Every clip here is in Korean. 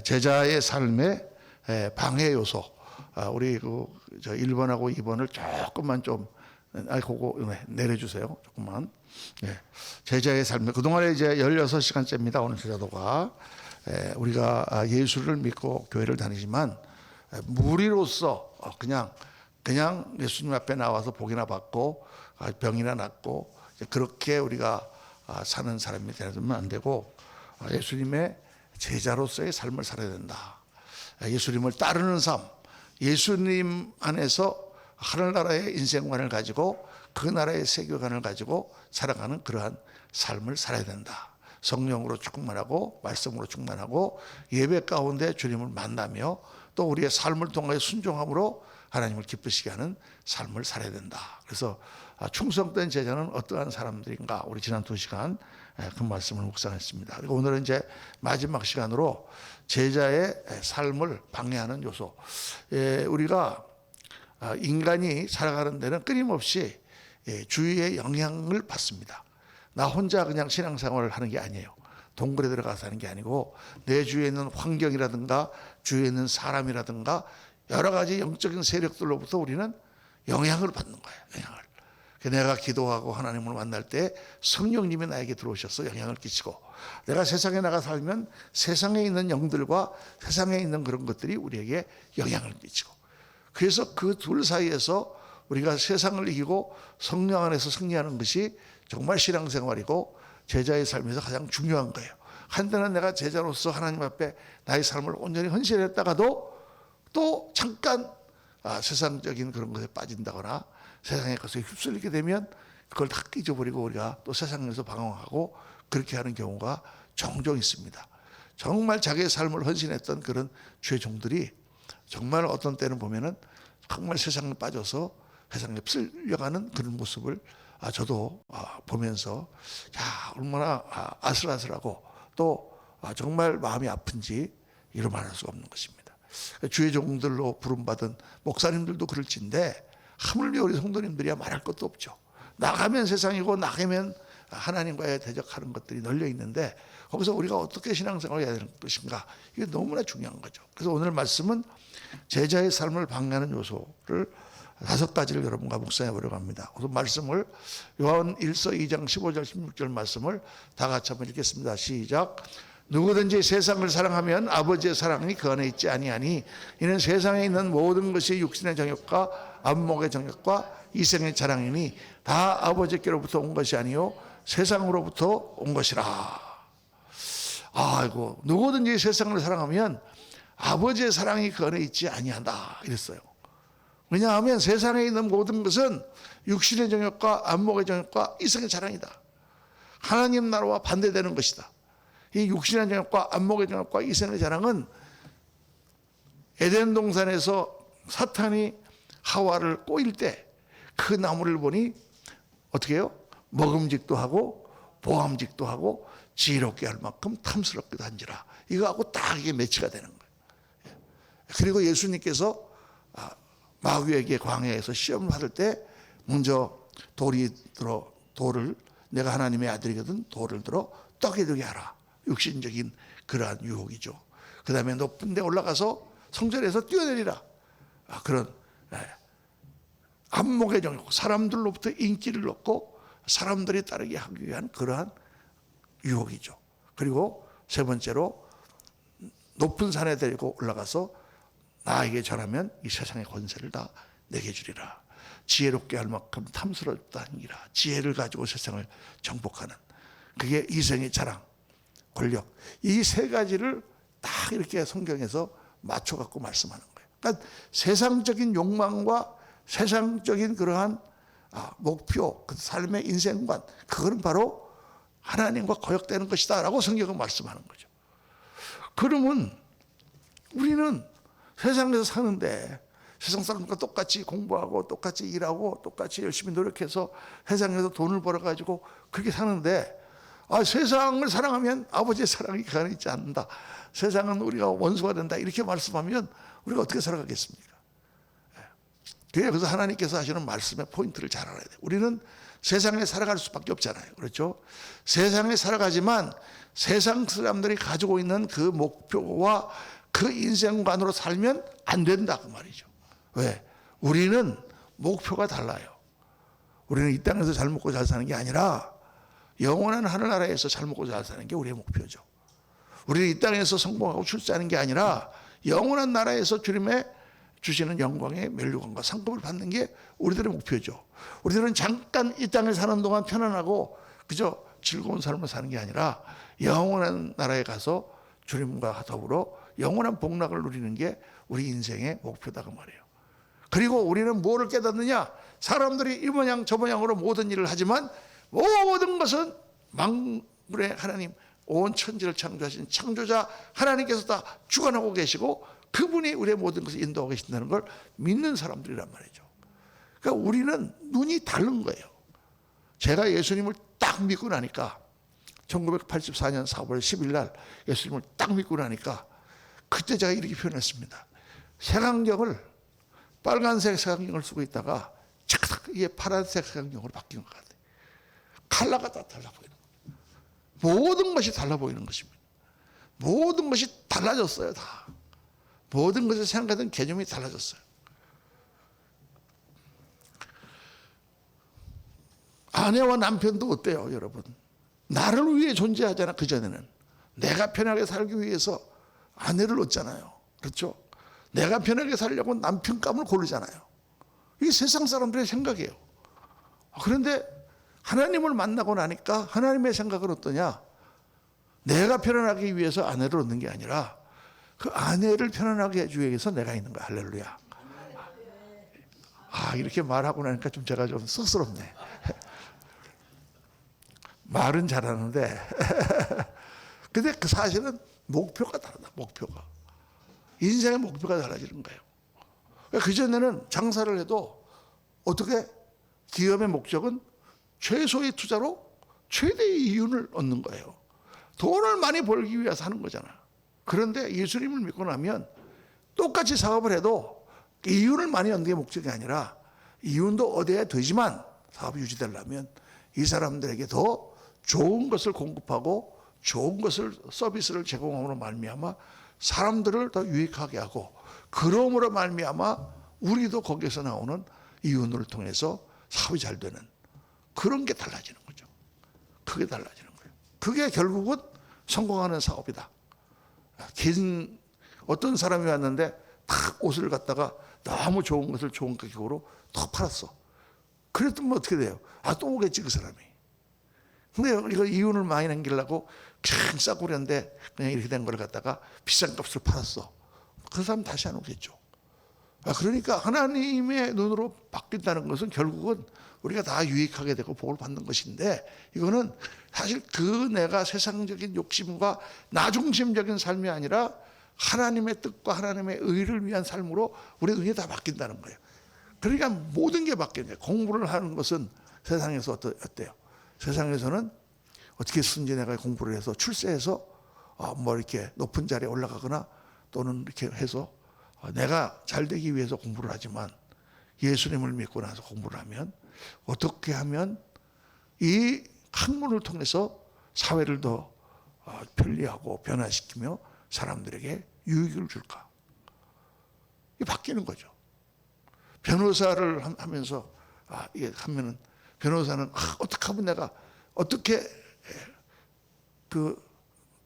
제자의 삶의 방해 요소. 우리 저 1번하고 2번을 조금만 좀 그거 내려주세요. 조금만. 제자의 삶. 그동안에 이제 16시간째입니다. 오늘 제자도가. 우리가 예수를 믿고 교회를 다니지만 무리로서 그냥 예수님 앞에 나와서 복이나 받고 병이나 낫고 그렇게 우리가 사는 사람이 되면 안 되고 예수님의 제자로서의 삶을 살아야 된다. 예수님을 따르는 삶, 예수님 안에서 하늘나라의 인생관을 가지고 그 나라의 세계관을 가지고 살아가는 그러한 삶을 살아야 된다. 성령으로 충만하고 말씀으로 충만하고 예배 가운데 주님을 만나며 또 우리의 삶을 통하여 순종함으로 하나님을 기쁘시게 하는 삶을 살아야 된다. 그래서 충성된 제자는 어떠한 사람들인가, 우리 지난 2시간 그 말씀을 묵상했습니다. 그리고 오늘은 이제 마지막 시간으로 제자의 삶을 방해하는 요소. 우리가 인간이 살아가는 데는 끊임없이 주위의 영향을 받습니다. 나 혼자 그냥 신앙생활을 하는 게 아니에요. 동굴에 들어가서 하는 게 아니고 내 주위에 있는 환경이라든가 주위에 있는 사람이라든가 여러 가지 영적인 세력들로부터 우리는 영향을 받는 거예요. 영향을. 내가 기도하고 하나님을 만날 때 성령님이 나에게 들어오셔서 영향을 끼치고, 내가 세상에 나가 살면 세상에 있는 영들과 세상에 있는 그런 것들이 우리에게 영향을 끼치고, 그래서 그 둘 사이에서 우리가 세상을 이기고 성령 안에서 승리하는 것이 정말 신앙생활이고 제자의 삶에서 가장 중요한 거예요. 한때는 내가 제자로서 하나님 앞에 나의 삶을 온전히 헌신했다가도 또 잠깐 세상적인 그런 것에 빠진다거나 세상의 것에 휩쓸리게 되면 그걸 다 잊어버리고 우리가 또 세상에서 방황하고 그렇게 하는 경우가 종종 있습니다. 정말 자기의 삶을 헌신했던 그런 주의 종들이 정말 어떤 때는 보면은 정말 세상에 빠져서 세상에 휩쓸려가는 그런 모습을 저도 보면서 얼마나 아슬아슬하고 또 정말 마음이 아픈지 이루 말할 수가 없는 것입니다. 주의 종들로 부름받은 목사님들도 그럴진데 하물며 우리 성도님들이야 말할 것도 없죠. 나가면 세상이고 나가면 하나님과의 대적하는 것들이 널려 있는데 거기서 우리가 어떻게 신앙생활을 해야 되는 것인가, 이게 너무나 중요한 거죠. 그래서 오늘 말씀은 제자의 삶을 방해하는 요소를 5가지를 여러분과 묵상해 보려고 합니다. 우선 말씀을 요한 1서 2장 15절 16절 말씀을 다 같이 한번 읽겠습니다. 시작. 누구든지 세상을 사랑하면 아버지의 사랑이 그 안에 있지 아니하니 이는 세상에 있는 모든 것이 육신의 정욕과 안목의 정욕과 이생의 자랑이니 다 아버지께로부터 온 것이 아니요 세상으로부터 온 것이라. 아이고, 누구든지 세상을 사랑하면 아버지의 사랑이 그 안에 있지 아니한다 이랬어요. 왜냐하면 세상에 있는 모든 것은 육신의 정욕과 안목의 정욕과 이생의 자랑이다. 하나님 나라와 반대되는 것이다. 이 육신의 정욕과 안목의 정욕과 이생의 자랑은 에덴 동산에서 사탄이 하와를 꼬일 때 그 나무를 보니 어떻게 해요? 먹음직도 하고 보암직도 하고 지혜롭게 할 만큼 탐스럽기도 한지라. 이거하고 딱 이게 매치가 되는 거예요. 그리고 예수님께서 마귀에게 광야에서 시험을 받을 때 먼저 돌을 내가 하나님의 아들이거든 돌을 들어 떡이 되게 하라. 육신적인 그러한 유혹이죠. 그 다음에 높은 데 올라가서 성전에서 뛰어내리라. 그런 안목의 정욕, 사람들로부터 인기를 얻고 사람들이 따르게 하기 위한 그러한 유혹이죠. 그리고 세 번째로 높은 산에 데리고 올라가서 나에게 전하면 이 세상의 권세를 다 내게 주리라. 지혜롭게 할 만큼 탐스럽다니라. 지혜를 가지고 세상을 정복하는, 그게 이생의 자랑, 권력. 이 3가지를 딱 이렇게 성경에서 맞춰갖고 말씀하는 거예요. 그러니까 세상적인 욕망과 세상적인 그러한 목표, 그 삶의 인생관, 그거는 바로 하나님과 거역되는 것이다 라고 성경은 말씀하는 거죠. 그러면 우리는 세상에서 사는데 세상 사람과 똑같이 공부하고 똑같이 일하고 똑같이 열심히 노력해서 세상에서 돈을 벌어가지고 그렇게 사는데 세상을 사랑하면 아버지의 사랑이 그 안에 있지 않는다. 세상은 우리가 원수가 된다. 이렇게 말씀하면 우리가 어떻게 살아가겠습니까? 그래서 하나님께서 하시는 말씀의 포인트를 잘 알아야 돼요. 우리는 세상에 살아갈 수밖에 없잖아요. 그렇죠? 세상에 살아가지만 세상 사람들이 가지고 있는 그 목표와 그 인생관으로 살면 안 된다 그 말이죠. 왜? 우리는 목표가 달라요. 우리는 이 땅에서 잘 먹고 잘 사는 게 아니라 영원한 하늘나라에서 잘 먹고 잘 사는 게 우리의 목표죠. 우리는 이 땅에서 성공하고 출세하는 게 아니라 영원한 나라에서 주님의 주시는 영광의 면류관과 상급을 받는 게 우리들의 목표죠. 우리들은 잠깐 이 땅에 사는 동안 편안하고 그저 즐거운 삶을 사는 게 아니라 영원한 나라에 가서 주님과 더불어 영원한 복락을 누리는 게 우리 인생의 목표다 그 말이에요. 그리고 우리는 뭐를 깨닫느냐? 사람들이 이 모양 저 모양으로 모든 일을 하지만 모든 것은 만물의 하나님, 온 천지를 창조하신 창조자 하나님께서 다 주관하고 계시고 그분이 우리의 모든 것을 인도하고 계신다는 걸 믿는 사람들이란 말이죠. 그러니까 우리는 눈이 다른 거예요. 제가 예수님을 딱 믿고 나니까 1984년 4월 10일 날 예수님을 딱 믿고 나니까 그때 제가 이렇게 표현했습니다. 색안경을 빨간색 색안경을 쓰고 있다가 착착 이게 파란색 색안경으로 바뀐 것 같아요. 컬러가 다 달라 보이는 거예요. 모든 것이 달라 보이는 것입니다. 모든 것이 달라졌어요. 다. 모든 것을 생각하던 개념이 달라졌어요. 아내와 남편도 어때요, 여러분? 나를 위해 존재하잖아. 그전에는 내가 편하게 살기 위해서 아내를 얻잖아요. 그렇죠? 내가 편하게 살려고 남편감을 고르잖아요. 이게 세상 사람들의 생각이에요. 그런데 하나님을 만나고 나니까 하나님의 생각은 어떠냐? 내가 편안하기 위해서 아내를 얻는 게 아니라 그 아내를 편안하게 해주기 위해서 내가 있는 거야. 할렐루야. 이렇게 말하고 나니까 좀 제가 좀 쑥스럽네. 말은 잘하는데 근데 그 사실은 목표가 다르다. 목표가. 인생의 목표가 달라지는 거예요. 그전에는 장사를 해도 어떻게 기업의 목적은 최소의 투자로 최대의 이윤을 얻는 거예요. 돈을 많이 벌기 위해서 하는 거잖아. 그런데 예수님을 믿고 나면 똑같이 사업을 해도 이윤을 많이 얻는 게 목적이 아니라 이윤도 얻어야 되지만 사업이 유지되려면 이 사람들에게 더 좋은 것을 공급하고 좋은 것을 서비스를 제공함으로 말미암아 사람들을 더 유익하게 하고 그러므로 말미암아 우리도 거기에서 나오는 이윤을 통해서 사업이 잘 되는 그런 게 달라지는 거죠. 그게 달라지는 거예요. 그게 결국은 성공하는 사업이다. 어떤 사람이 왔는데 탁 옷을 갖다가 너무 좋은 것을 좋은 가격으로 더 팔았어. 그랬더니 어떻게 돼요? 또 오겠지 그 사람이. 근데 이거 이윤을 많이 남기려고 그냥 싸고 그랬는데 그냥 이렇게 된 걸 갖다가 비싼 값을 팔았어. 그 사람 다시 안 오겠죠. 그러니까 하나님의 눈으로 바뀐다는 것은 결국은 우리가 다 유익하게 되고 복을 받는 것인데 이거는 사실 그 내가 세상적인 욕심과 나중심적인 삶이 아니라 하나님의 뜻과 하나님의 의를 위한 삶으로 우리 눈이 다 바뀐다는 거예요. 그러니까 모든 게 바뀌는 거예요. 공부를 하는 것은 세상에서 어때요? 세상에서는 어떻게 순지 내가 공부를 해서 출세해서 뭐 이렇게 높은 자리에 올라가거나 또는 이렇게 해서 내가 잘 되기 위해서 공부를 하지만 예수님을 믿고 나서 공부를 하면 어떻게 하면 이 학문을 통해서 사회를 더 편리하고 변화시키며 사람들에게 유익을 줄까? 이게 바뀌는 거죠. 변호사를 하면서 이게 하면은 변호사는 어떻게 하면 내가 어떻게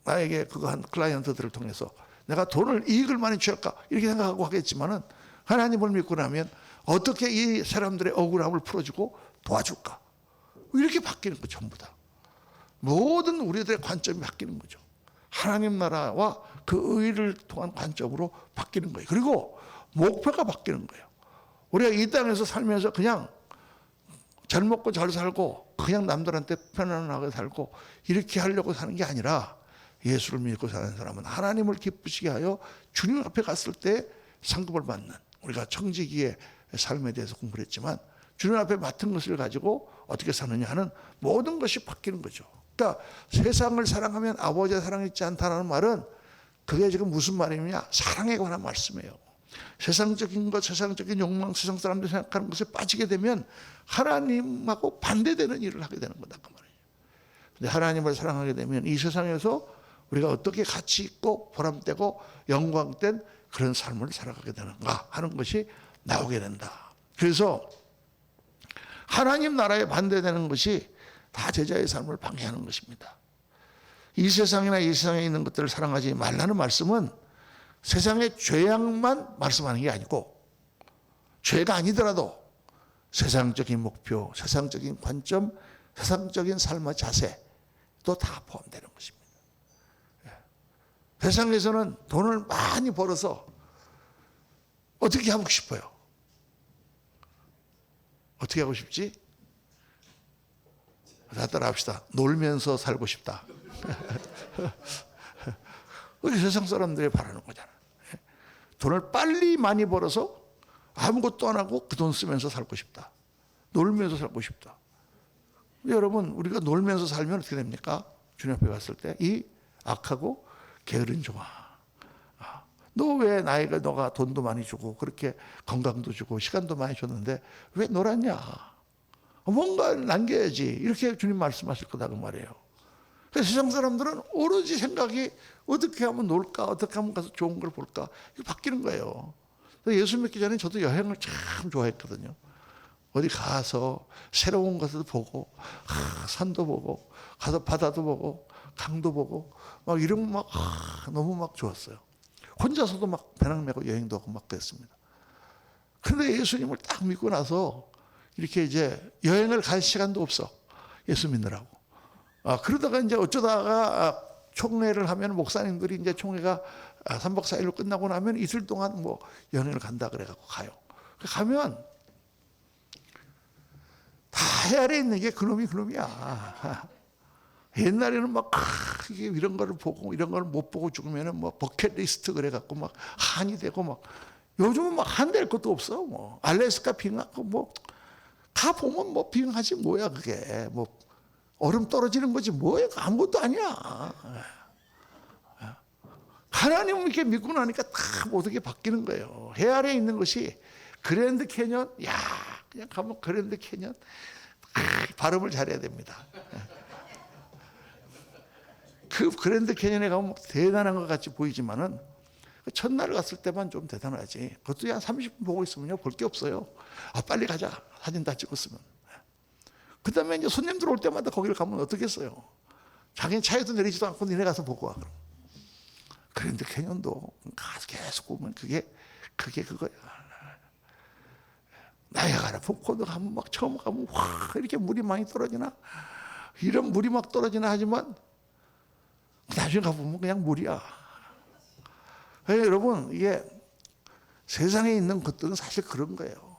나에게 그거 한 클라이언트들을 통해서 내가 돈을 이익을 많이 취할까 이렇게 생각하고 하겠지만은 하나님을 믿고 나면 어떻게 이 사람들의 억울함을 풀어주고 도와줄까 이렇게 바뀌는 거 전부 다 모든 우리들의 관점이 바뀌는 거죠. 하나님 나라와 그 의를 통한 관점으로 바뀌는 거예요. 그리고 목표가 바뀌는 거예요. 우리가 이 땅에서 살면서 그냥 잘 먹고 잘 살고 그냥 남들한테 편안하게 살고 이렇게 하려고 사는 게 아니라 예수를 믿고 사는 사람은 하나님을 기쁘시게 하여 주님 앞에 갔을 때 상급을 받는 우리가 청지기의 삶에 대해서 공부를 했지만 주님 앞에 맡은 것을 가지고 어떻게 사느냐 하는 모든 것이 바뀌는 거죠. 그러니까 세상을 사랑하면 아버지의 사랑이 있지 않다는 말은 그게 지금 무슨 말이냐 사랑에 관한 말씀이에요. 세상적인 것, 세상적인 욕망, 세상 사람들이 생각하는 것에 빠지게 되면 하나님하고 반대되는 일을 하게 되는 거다 그 말이에요. 근데 하나님을 사랑하게 되면 이 세상에서 우리가 어떻게 가치 있고 보람되고 영광된 그런 삶을 살아가게 되는가 하는 것이 나오게 된다. 그래서 하나님 나라에 반대되는 것이 다 제자의 삶을 방해하는 것입니다. 이 세상이나 이 세상에 있는 것들을 사랑하지 말라는 말씀은 세상의 죄악만 말씀하는 게 아니고 죄가 아니더라도 세상적인 목표, 세상적인 관점, 세상적인 삶의 자세도 다 포함되는 것입니다. 세상에서는 돈을 많이 벌어서 어떻게 하고 싶어요? 어떻게 하고 싶지? 다 따라합시다. 놀면서 살고 싶다. 그게 세상 사람들이 바라는 거잖아. 돈을 빨리 많이 벌어서 아무것도 안 하고 그 돈 쓰면서 살고 싶다. 놀면서 살고 싶다. 여러분, 우리가 놀면서 살면 어떻게 됩니까? 주님 앞에 갔을 때 이 악하고 게으른 종아, 너 왜 너가 돈도 많이 주고 그렇게 건강도 주고 시간도 많이 줬는데 왜 놀았냐? 뭔가 남겨야지. 이렇게 주님 말씀하실 거다 그 말이에요. 세상 사람들은 오로지 생각이 어떻게 하면 놀까, 어떻게 하면 가서 좋은 걸 볼까, 이거 바뀌는 거예요. 예수 믿기 전에 저도 여행을 참 좋아했거든요. 어디 가서 새로운 것을 보고, 산도 보고, 가서 바다도 보고, 강도 보고, 막 이런 막 너무 막 좋았어요. 혼자서도 막 배낭 메고 여행도 하고 막 그랬습니다. 그런데 예수님을 딱 믿고 나서 이렇게 이제 여행을 갈 시간도 없어. 예수 믿느라고. 그러다가 이제 어쩌다가 총회를 하면 목사님들이 이제 총회가 3박 4일로 끝나고 나면 이틀 동안 뭐 여행을 간다 그래갖고 가요. 가면 다 헤아려 있는 게 그놈이야. 옛날에는 막 이게 이런 거를 보고 이런 걸 못 보고 죽으면은 뭐 버킷리스트 그래갖고 막 한이 되고 막 요즘은 막 한 될 것도 없어. 뭐 알래스카 빙하고 뭐 가 보면 뭐 빙하지 뭐야 그게 뭐 얼음 떨어지는 거지 뭐야 아무것도 아니야. 하나님을 이렇게 믿고 나니까 다 모든 게 바뀌는 거예요. 해 아래 있는 것이 그랜드 캐년, 그냥 가면 그랜드 캐년 발음을 잘해야 됩니다. 그 그랜드 캐년에 가면 대단한 것 같이 보이지만은 첫날 갔을 때만 좀 대단하지. 그것도 한 30분 보고 있으면요 볼 게 없어요. 빨리 가자. 사진 다 찍었으면. 그 다음에 이제 손님들 올 때마다 거기를 가면 어떻겠어요? 자기는 차에도 내리지도 않고 니네 가서 보고 와. 그런데 캐년도 가서 계속 보면 그게 그거야. 나야가라 폭포도 가면 막 처음 가면 와 이렇게 물이 많이 떨어지나? 이런 물이 막 떨어지나 하지만 나중에 가보면 그냥 물이야. 여러분 이게 세상에 있는 것들은 사실 그런 거예요.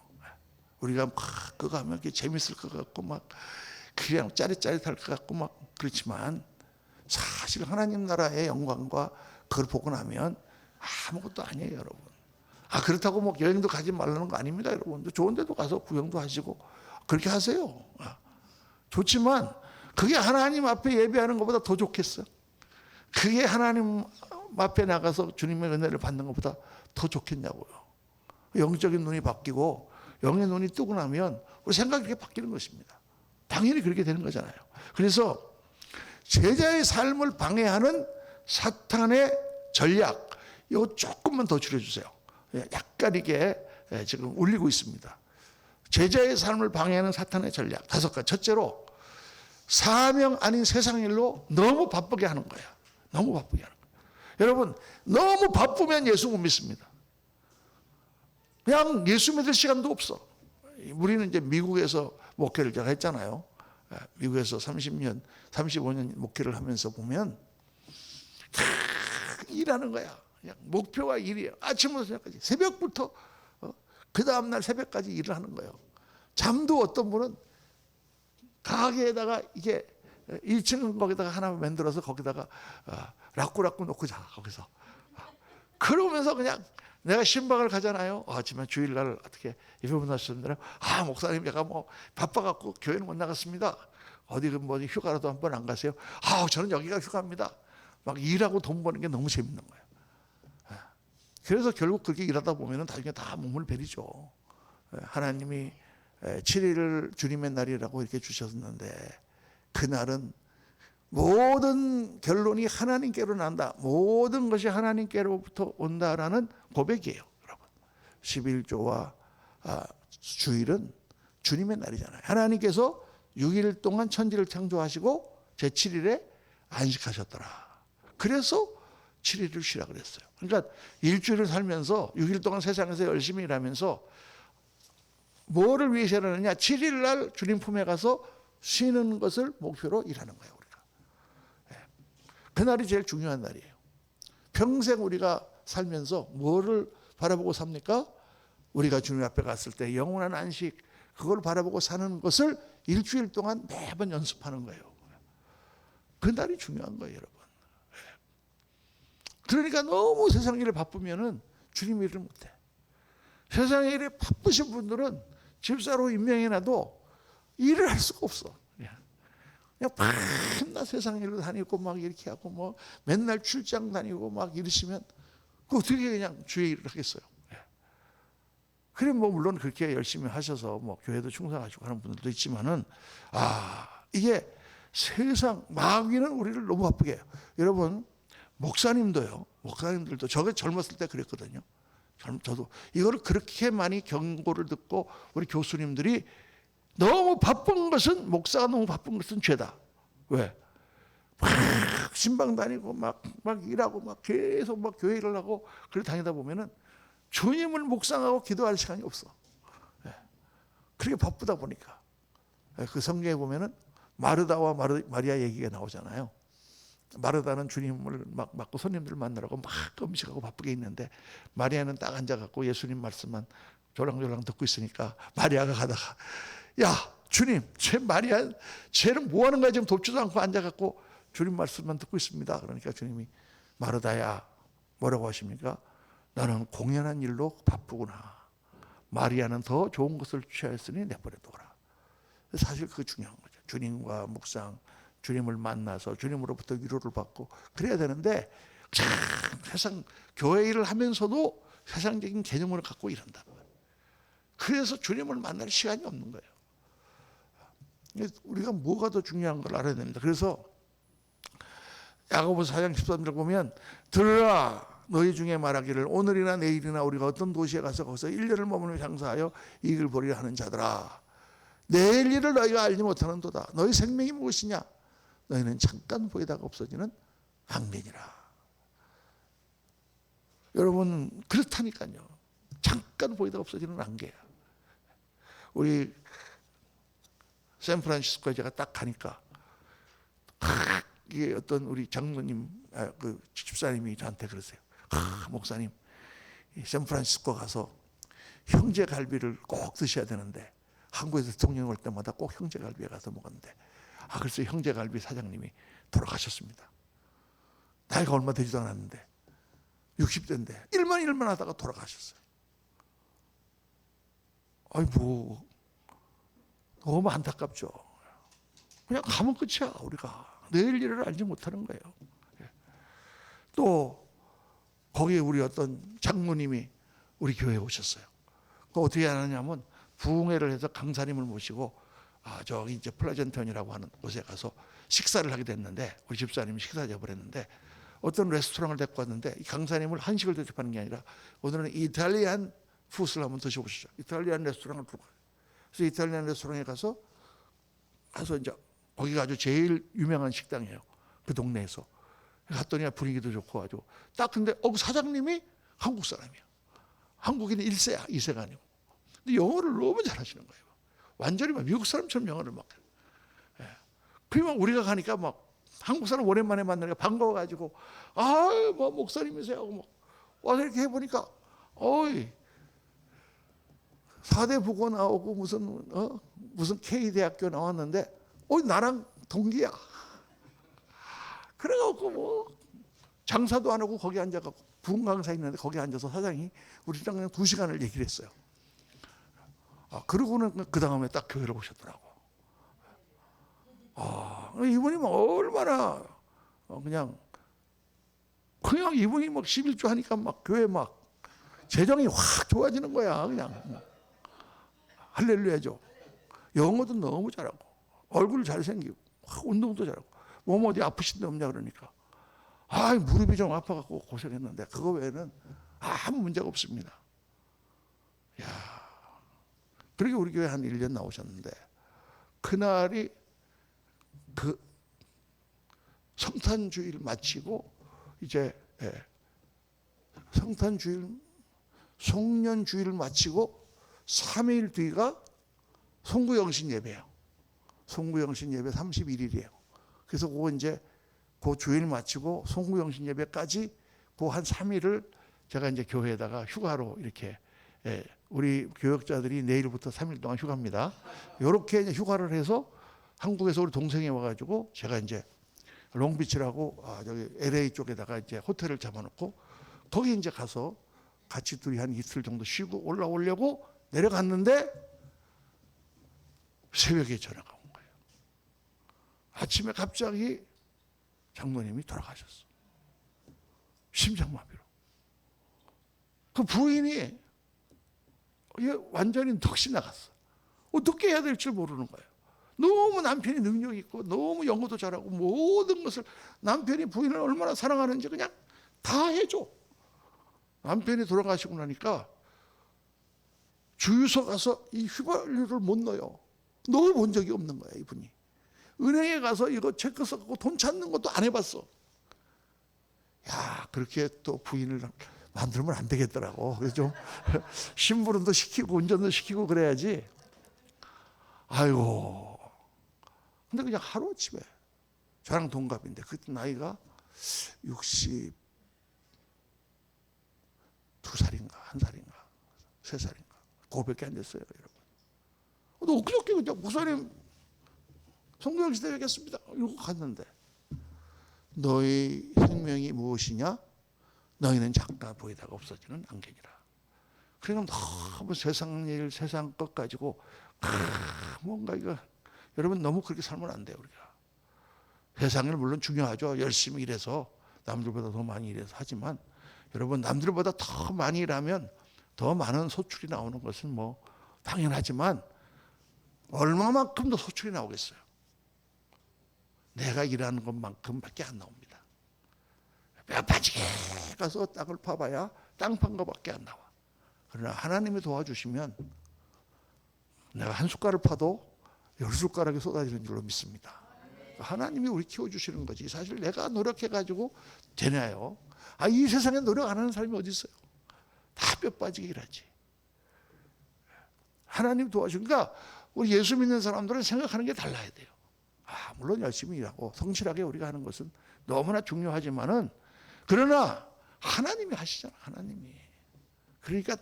우리가 막 그거 하면 재밌을 것 같고 막 그냥 짜릿짜릿할 것 같고 막 그렇지만 사실 하나님 나라의 영광과 그걸 보고 나면 아무것도 아니에요, 여러분. 그렇다고 뭐 여행도 가지 말라는 거 아닙니다, 여러분. 좋은 데도 가서 구경도 하시고 그렇게 하세요. 좋지만 그게 하나님 앞에 예배하는 것보다 더 좋겠어. 그게 하나님 앞에 나가서 주님의 은혜를 받는 것보다 더 좋겠냐고요. 영적인 눈이 바뀌고 영의 눈이 뜨고 나면 우리 생각이 이렇게 바뀌는 것입니다. 당연히 그렇게 되는 거잖아요. 그래서 제자의 삶을 방해하는 사탄의 전략, 이거 조금만 더 줄여주세요. 약간 이게 지금 울리고 있습니다. 제자의 삶을 방해하는 사탄의 전략 5가지. 첫째로 사명 아닌 세상 일로 너무 바쁘게 하는 거야. 너무 바쁘게 하는 거야. 여러분 너무 바쁘면 예수 못 믿습니다. 그냥 예수 믿을 시간도 없어. 우리는 이제 미국에서 목회를 제가 했잖아요. 미국에서 30년, 35년 목회를 하면서 보면 일하는 거야. 그냥 목표가 일이에요. 아침부터 저녁까지. 새벽부터 그 다음날 새벽까지 일을 하는 거예요. 잠도 어떤 분은 가게에다가 이게 1층 거기다가 하나 만들어서 거기다가 라꾸라꾸 놓고 자. 거기서. 그러면서 그냥 내가 신방을 가잖아요. 하지만 주일날 어떻게 예배분 하셨는데 목사님 제가 뭐 바빠갖고 교회는 못 나갔습니다. 어디 뭐 휴가라도 한번 안 가세요? 저는 여기가 휴가입니다. 막 일하고 돈 버는 게 너무 재밌는 거예요. 그래서 결국 그렇게 일하다 보면은 나중에 다 몸을 베리죠. 하나님이 7일을 주님의 날이라고 이렇게 주셨는데 그날은 모든 결론이 하나님께로 난다. 모든 것이 하나님께로부터 온다라는 고백이에요. 여러분. 11조와 주일은 주님의 날이잖아요. 하나님께서 6일 동안 천지를 창조하시고 제7일에 안식하셨더라. 그래서 7일을 쉬라 그랬어요. 그러니까 일주일을 살면서 6일 동안 세상에서 열심히 일하면서 뭐를 위해서 일하느냐? 7일 날 주님 품에 가서 쉬는 것을 목표로 일하는 거예요. 우리가. 그날이 제일 중요한 날이에요. 평생 우리가 살면서 뭐를 바라보고 삽니까? 우리가 주님 앞에 갔을 때 영원한 안식, 그걸 바라보고 사는 것을 일주일 동안 매번 연습하는 거예요. 그날이 중요한 거예요, 여러분. 그러니까 너무 세상 일에 바쁘면은 주님 일을 못해. 세상 일에 바쁘신 분들은 집사로 임명해놔도 일을 할 수가 없어. 그냥 밤낮 세상 일로 다니고 막 이렇게 하고 뭐 맨날 출장 다니고 막 이러시면 그 어떻게 그냥 주의 일을 하겠어요. 그래 뭐 물론 그렇게 열심히 하셔서 뭐 교회도 충성하시고 하는 분들도 있지만은 이게 세상 마귀는 우리를 너무 바쁘게 해요. 여러분 목사님들도 저게 젊었을 때 그랬거든요. 저도 이거를 그렇게 많이 경고를 듣고 우리 교수님들이 너무 바쁜 것은 목사가 너무 바쁜 것은 죄다. 왜? 막 신방 다니고 막 일하고 막 계속 막 교회 일을 하고 그래 다니다 보면은 주님을 묵상하고 기도할 시간이 없어. 그렇게 바쁘다 보니까 그 성경에 보면은 마르다와 마리아 얘기가 나오잖아요. 마르다는 주님을 막 맞고 손님들 만나라고 막 음식하고 바쁘게 있는데 마리아는 딱 앉아갖고 예수님 말씀만 조랑조랑 듣고 있으니까 마리아가 가다가 야 주님 쟤 마리아 쟤는 뭐 하는 거야 지금 돕지도 않고 앉아갖고 주님 말씀만 듣고 있습니다. 그러니까 주님이 마르다야 뭐라고 하십니까? 나는 공연한 일로 바쁘구나. 마리아는 더 좋은 것을 취하였으니 내버려둬라. 사실 그게 중요한 거죠. 주님과 묵상, 주님을 만나서 주님으로부터 위로를 받고 그래야 되는데 참 세상 교회 일을 하면서도 세상적인 개념을 갖고 일한다. 그래서 주님을 만날 시간이 없는 거예요. 우리가 뭐가 더 중요한 걸 알아야 됩니다. 그래서 야고보서 4장 13절 보면 들으라 너희 중에 말하기를 오늘이나 내일이나 우리가 어떤 도시에 가서 거기서 1년을 머무르며 장사하여 이익을 보리라 하는 자들아 내일 일을 너희가 알지 못하는도다. 너희 생명이 무엇이냐? 너희는 잠깐 보이다가 없어지는 앙벤이라. 여러분 그렇다니까요. 잠깐 보이다가 없어지는 안개야. 우리 샌프란시스코에 제가 딱 가니까 이게 어떤 우리 장로님 그 집사님이 저한테 그러세요. 목사님 샌프란시스코 가서 형제갈비를 꼭 드셔야 되는데 한국에서 대통령 올 때마다 꼭 형제갈비에 가서 먹었는데 그래서 형제갈비 사장님이 돌아가셨습니다. 나이가 얼마 되지도 않았는데 60대인데 일만 하다가 돌아가셨어요. 뭐 너무 안타깝죠. 그냥 가면 끝이야. 우리가 내일 일을 알지 못하는 거예요. 또 거기에 우리 어떤 장로님이 우리 교회에 오셨어요. 그 어떻게 하느냐면 부흥회를 해서 강사님을 모시고 저기 이제 플라젠턴이라고 하는 곳에 가서 식사를 하게 됐는데 우리 집사님이 식사 잡으랬는데 어떤 레스토랑을 데리고 왔는데 이 강사님을 한식을 대접하는 게 아니라 오늘은 이탈리안 푸드를 한번 드셔보시죠. 이탈리안 레스토랑을 들고 그래서 이탈리안 레스토랑에 가서 이제 거기가 아주 제일 유명한 식당이에요. 그 동네에서 갔더니 분위기도 좋고 아주 딱 근데 사장님이 한국 사람이야. 한국인 1세야 2세가 아니고. 근데 영어를 너무 잘하시는 거예요. 완전히 막 미국 사람처럼 영어를 막. 그러면 우리가 가니까 막 한국 사람 오랜만에 만나니까 반가워가지고 뭐 목사님이세요 하고 막 와서 이렇게 해보니까 어이 4대 부고 나오고 무슨 K대학교 나왔는데 나랑 동기야. 그래갖고 뭐 장사도 안 하고 거기 앉아갖고 부흥 강사 있는데 거기 앉아서 사장이 우리랑 그냥 2시간을 얘기를 했어요. 그러고는 그 다음에 딱 교회를 오셨더라고. 이분이 막 얼마나 그냥 이분이 막 11조 하니까 막 교회 막 재정이 확 좋아지는 거야. 그냥 할렐루야죠. 영어도 너무 잘하고 얼굴 잘생기고 운동도 잘하고 몸 어디 아프신 데 없냐 그러니까 무릎이 좀 아파갖고 고생했는데 그거 외에는 아무 문제가 없습니다. 야, 그렇게 우리 교회 한 1년 나오셨는데 그날이 그 성탄주일 마치고 이제 성탄주일 송년주일 마치고 3일 뒤가 송구영신 예배예요. 송구영신 예배 31일이에요. 그래서 그거 이제 그 주일 마치고 송구영신 예배까지 그 한 3일을 제가 이제 교회에다가 휴가로 이렇게 우리 교역자들이 내일부터 3일 동안 휴가입니다. 이렇게 이제 휴가를 해서 한국에서 우리 동생이 와가지고 제가 이제 롱비치라고 저기 LA 쪽에다가 이제 호텔을 잡아놓고 거기 이제 가서 같이 둘이 한 이틀 정도 쉬고 올라오려고 내려갔는데 새벽에 전화가 온 거예요. 아침에 갑자기 장모님이 돌아가셨어. 심장마비로. 그 부인이 완전히 넋이 나갔어. 어떻게 해야 될지 모르는 거예요. 너무 남편이 능력 있고 너무 영어도 잘하고 모든 것을 남편이 부인을 얼마나 사랑하는지 그냥 다 해줘. 남편이 돌아가시고 나니까 주유소 가서 이 휘발유를 못 넣어요. 넣어본 적이 없는 거야 이분이. 은행에 가서 이거 체크 써갖고 돈 찾는 것도 안 해봤어. 야, 그렇게 또 부인을 만들면 안 되겠더라고. 그래서 좀 심부름도 시키고 운전도 시키고 그래야지. 아이고. 근데 그냥 하루아침에 저랑 동갑인데 그때 나이가 62살인가 1살인가 3살인가 그거밖에 안 됐어요 여러분. 너 엊그저께 그냥 목사님 성도영시대 되겠습니다 이러고 갔는데 너희 생명이 무엇이냐? 너희는 작가 보이다가 없어지는 안개니라. 그러니까 너무 세상 일, 세상 것 가지고 뭔가 이거 여러분 너무 그렇게 살면 안 돼요 우리가. 세상 일 물론 중요하죠. 열심히 일해서 남들보다 더 많이 일해서 하지만 여러분 남들보다 더 많이 일하면 더 많은 소출이 나오는 것은 뭐 당연하지만 얼마만큼 더 소출이 나오겠어요. 내가 일하는 것만큼밖에 안 나옵니다. 뼈빠지게 가서 땅을 파봐야 땅 판 것밖에 안 나와. 그러나 하나님이 도와주시면 내가 한 숟가락을 파도 10숟가락이 쏟아지는 줄로 믿습니다. 하나님이 우리 키워주시는 거지. 사실 내가 노력해가지고 되나요? 이 세상에 노력 안 하는 사람이 어디 있어요? 다 뼈빠지게 일하지. 하나님 도와주니까 우리 예수 믿는 사람들은 생각하는 게 달라야 돼요. 물론 열심히 일하고 성실하게 우리가 하는 것은 너무나 중요하지만은 그러나 하나님이 하시잖아. 하나님이. 그러니까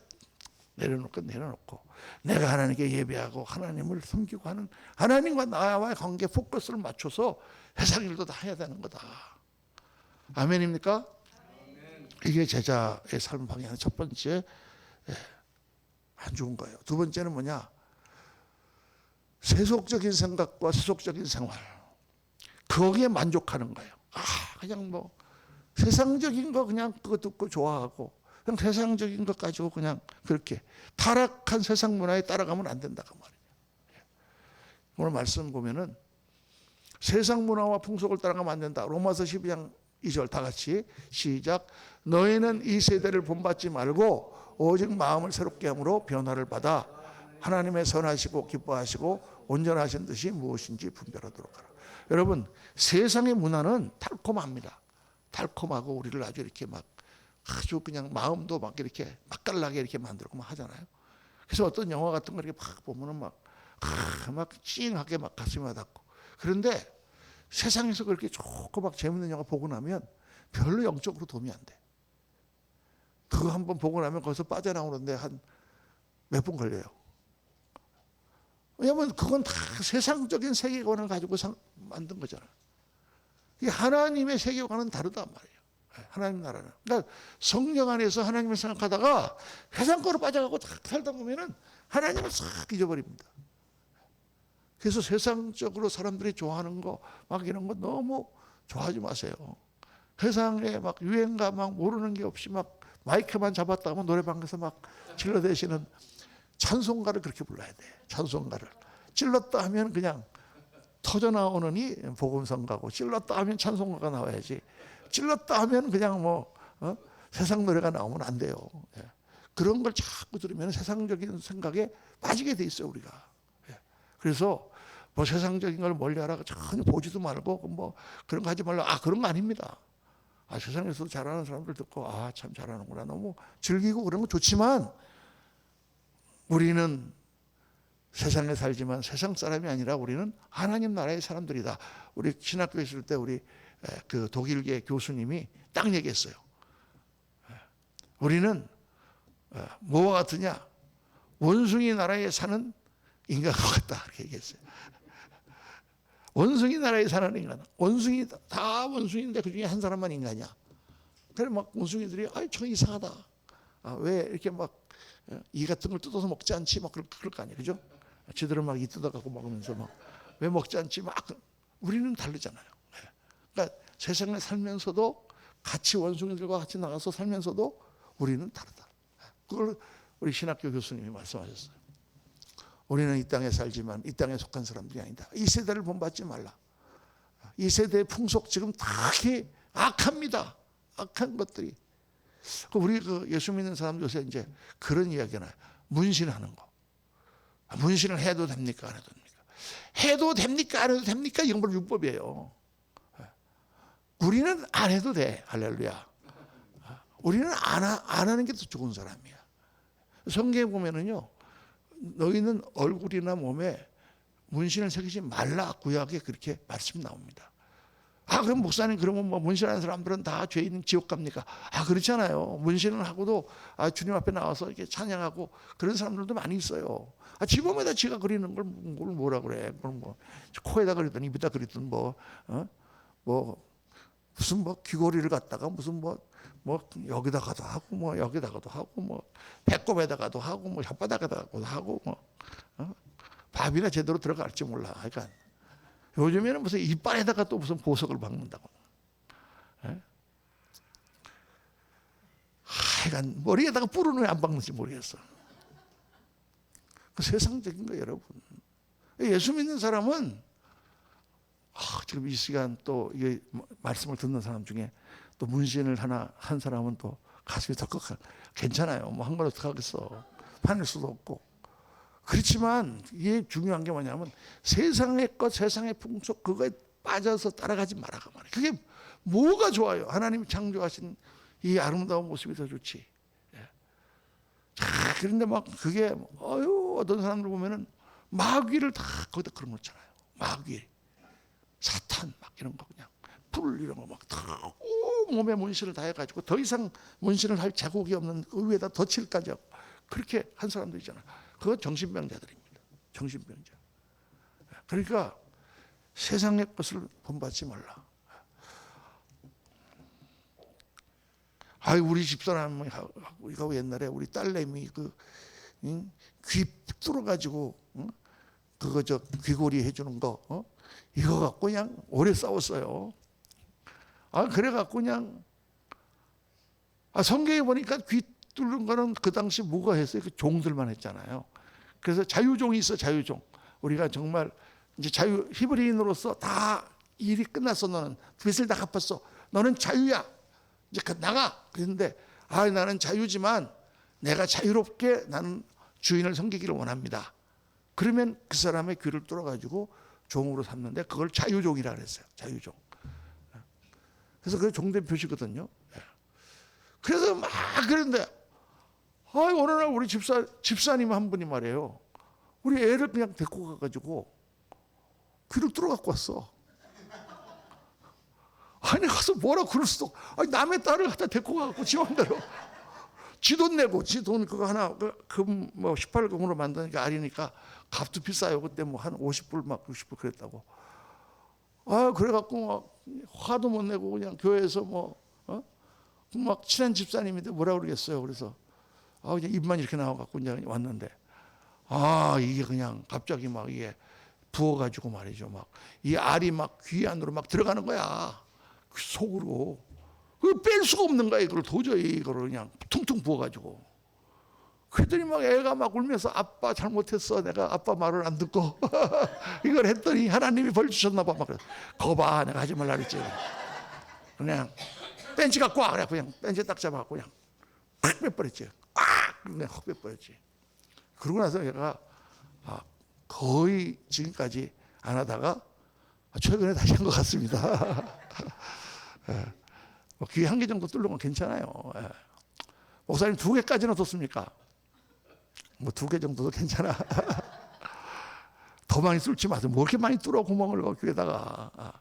내려놓고 내가 하나님께 예배하고 하나님을 섬기고 하는 하나님과 나와의 관계 포커스를 맞춰서 세상 일도 다 해야 되는 거다. 아멘입니까? 아멘. 이게 제자의 삶 방향의 첫 번째 안 좋은 거예요. 두 번째는 뭐냐? 세속적인 생각과 세속적인 생활 거기에 만족하는 거예요. 그냥 뭐 세상적인 거 그냥 그거 듣고 좋아하고 그냥 세상적인 것 가지고 그냥 그렇게 타락한 세상 문화에 따라가면 안 된다고 말이에요. 오늘 말씀 보면은 세상 문화와 풍속을 따라가면 안 된다. 로마서 12장 2절 다 같이 시작. 너희는 이 세대를 본받지 말고 오직 마음을 새롭게 함으로 변화를 받아 하나님의 선하시고 기뻐하시고 온전하신 뜻이 무엇인지 분별하도록 하라. 여러분 세상의 문화는 달콤합니다. 달콤하고 우리를 아주 이렇게 막 아주 그냥 마음도 막 이렇게 맛깔나게 이렇게 만들고 막 하잖아요. 그래서 어떤 영화 같은 거 이렇게 막 보면은 막 찡하게 막 가슴이 와닿고. 그런데 세상에서 그렇게 좋고 막 재밌는 영화 보고 나면 별로 영적으로 도움이 안 돼. 그거 한번 보고 나면 거기서 빠져나오는데 한 몇 분 걸려요. 왜냐하면 그건 다 세상적인 세계관을 가지고 만든 거잖아요. 하나님의 세계관은 다르단 말이에요. 하나님 나라는. 그러니까 성령 안에서 하나님을 생각하다가 세상 거로 빠져가고 딱 살다 보면은 하나님을 싹 잊어버립니다. 그래서 세상적으로 사람들이 좋아하는 거 막 이런 거 너무 좋아하지 마세요. 세상에 막 유행가 막 모르는 게 없이 막 마이크만 잡았다 하면 노래방에서 막 질러대시는 찬송가를 그렇게 불러야 돼. 찬송가를 찔렀다 하면 그냥 터져 나오느니 복음성가고, 찔렀다 하면 찬송가가 나와야지. 찔렀다 하면 그냥 뭐 세상 노래가 나오면 안 돼요. 예. 그런 걸 자꾸 들으면 세상적인 생각에 빠지게 돼 있어요, 우리가. 예. 그래서 뭐 세상적인 걸 멀리하라 전혀 보지도 말고 뭐 그런 거 하지 말라. 그런 거 아닙니다. 세상에서 잘하는 사람들 듣고 참 잘하는구나, 너무 즐기고 그런 거 좋지만, 우리는 세상에 살지만 세상 사람이 아니라 우리는 하나님 나라의 사람들이다. 우리 신학교에 있을 때 우리 그 독일계 교수님이 딱 얘기했어요. 우리는 뭐와 같으냐? 원숭이 나라에 사는 인간과 같다, 이렇게 얘기했어요. 원숭이 나라에 사는 인간, 원숭이 다 원숭이인데 그 중에 한 사람만 인간이야. 그래 막 원숭이들이 저 이상하다. 왜 이렇게 막 이 같은 걸 뜯어서 먹지 않지? 막 그럴 거 아니에요, 그죠? 지들은 막 이 뜯어갖고 먹으면서 막 왜 먹지 않지? 막 우리는 다르잖아요. 그러니까 세상에 살면서도 같이 원숭이들과 같이 나가서 살면서도 우리는 다르다. 그걸 우리 신학교 교수님이 말씀하셨어요. 우리는 이 땅에 살지만 이 땅에 속한 사람들이 아니다. 이 세대를 본받지 말라. 이 세대의 풍속 지금 다 악합니다. 악한 것들이. 우리 예수 믿는 사람 요새 이제 그런 이야기나 문신하는 거. 문신을 해도 됩니까? 안 해도 됩니까? 해도 됩니까? 안 해도 됩니까? 이건 바로 율법이에요. 우리는 안 해도 돼. 할렐루야. 우리는 안 하는 게 더 좋은 사람이야. 성경에 보면은요, 너희는 얼굴이나 몸에 문신을 새기지 말라, 구약에 그렇게 말씀 나옵니다. 그럼 목사님, 그러면 뭐 문신하는 사람들은 다 죄인 지옥 갑니까? 그렇잖아요. 문신을 하고도 주님 앞에 나와서 이렇게 찬양하고 그런 사람들도 많이 있어요. 지 몸에다 지가 그리는 걸 뭐라 그래? 그럼 뭐 코에다 그리든 입에다 그리든 뭐 무슨 뭐 귀걸이를 갖다가 무슨 뭐 여기다가도 하고 뭐 여기다가도 하고 뭐 배꼽에다가도 하고 뭐 혓바닥에다가도 하고 뭐 밥이나 제대로 들어갈지 몰라. 그러니까 요즘에는 무슨 이빨에다가 또 무슨 보석을 박는다고. 하여간 머리에다가 뿔은 왜 안 박는지 모르겠어. 그 세상적인 거 여러분. 예수 믿는 사람은 지금 이 시간 또 이게 말씀을 듣는 사람 중에 또 문신을 하나 한 사람은 또 가슴이 덜컥 괜찮아요. 뭐 한 걸 어떻게 하겠어. 화낼 수도 없고. 그렇지만 이게 중요한 게 뭐냐면 세상의 것, 세상의 풍속 그거에 빠져서 따라가지 말아가 말이에요. 그게 뭐가 좋아요? 하나님이 창조하신 이 아름다운 모습이 더 좋지. 그런데 막 그게 어떤 사람들 보면은 마귀를 다 거기다 걸어놓잖아요. 마귀, 사탄 막 이런 거 그냥 불 이런 거 막 다 몸에 문신을 다 해가지고 더 이상 문신을 할 자국이 없는 그 위에다 덧칠까지 하고 그렇게 한 사람들 있잖아요. 그거 정신병자들입니다. 정신병자. 그러니까 세상의 것을 본받지 말라. 우리 집사람이 우리가 옛날에 우리 딸내미 귀 뚫어가지고 그거 귀걸이 해주는 거 이거 갖고 그냥 오래 싸웠어요. 그래갖고 그냥 성경에 보니까 귀 뚫는 거는 그 당시 뭐가 했어요? 그 종들만 했잖아요. 그래서 자유종이 있어, 자유종. 우리가 정말 이제 히브리인으로서 다 일이 끝났어. 너는 빚을 다 갚았어. 너는 자유야. 이제 나가. 그랬는데 나는 자유지만 내가 자유롭게 나는 주인을 섬기기를 원합니다. 그러면 그 사람의 귀를 뚫어가지고 종으로 삼는데 그걸 자유종이라 그랬어요. 자유종. 그래서 그게 종된 표시거든요. 그래서 막 그런데 어느 날 우리 집사님 한 분이 말해요. 우리 애를 그냥 데리고 가가지고 귀를 뚫어 갖고 왔어. 가서 뭐라 그럴 수도 없고. 남의 딸을 갖다 데리고 가갖고 지 맘대로 지 돈 내고 지 돈 그거 하나 금 18금으로 만드니까 알이니까 값도 비싸요. 그때 뭐 한 50불 막 60불 그랬다고. 그래갖고 막 화도 못 내고 그냥 교회에서 막 친한 집사님인데 뭐라 그러겠어요. 그래서 그냥 입만 이렇게 나와갖고 이제 왔는데 이게 그냥 갑자기 막 이게 부어가지고 말이죠. 막 이 알이 막 귀 안으로 막 들어가는 거야. 속으로. 그 뺄 수가 없는 거야. 이걸 도저히 이거를 그냥 퉁퉁 부어가지고. 그랬더니 막 애가 막 울면서 아빠 잘못했어. 내가 아빠 말을 안 듣고 이걸 했더니 하나님이 벌 주셨나 봐. 막 그래. 거봐 내가 하지 말라 그랬지. 그냥 벤치 갖고 와. 그래 그냥 벤치 딱 잡아갖고 그냥 팍 빼버렸지. 그냥 확 빼버렸지. 그러고 나서 얘가 거의 지금까지 안 하다가 최근에 다시 한 것 같습니다. 귀 한 개 정도 뚫는 건 괜찮아요. 목사님 2개까지는 뒀습니까? 뭐 2개 정도도 괜찮아. 더 많이 뚫지 마세요. 뭐 이렇게 많이 뚫어 구멍을 귀에다가.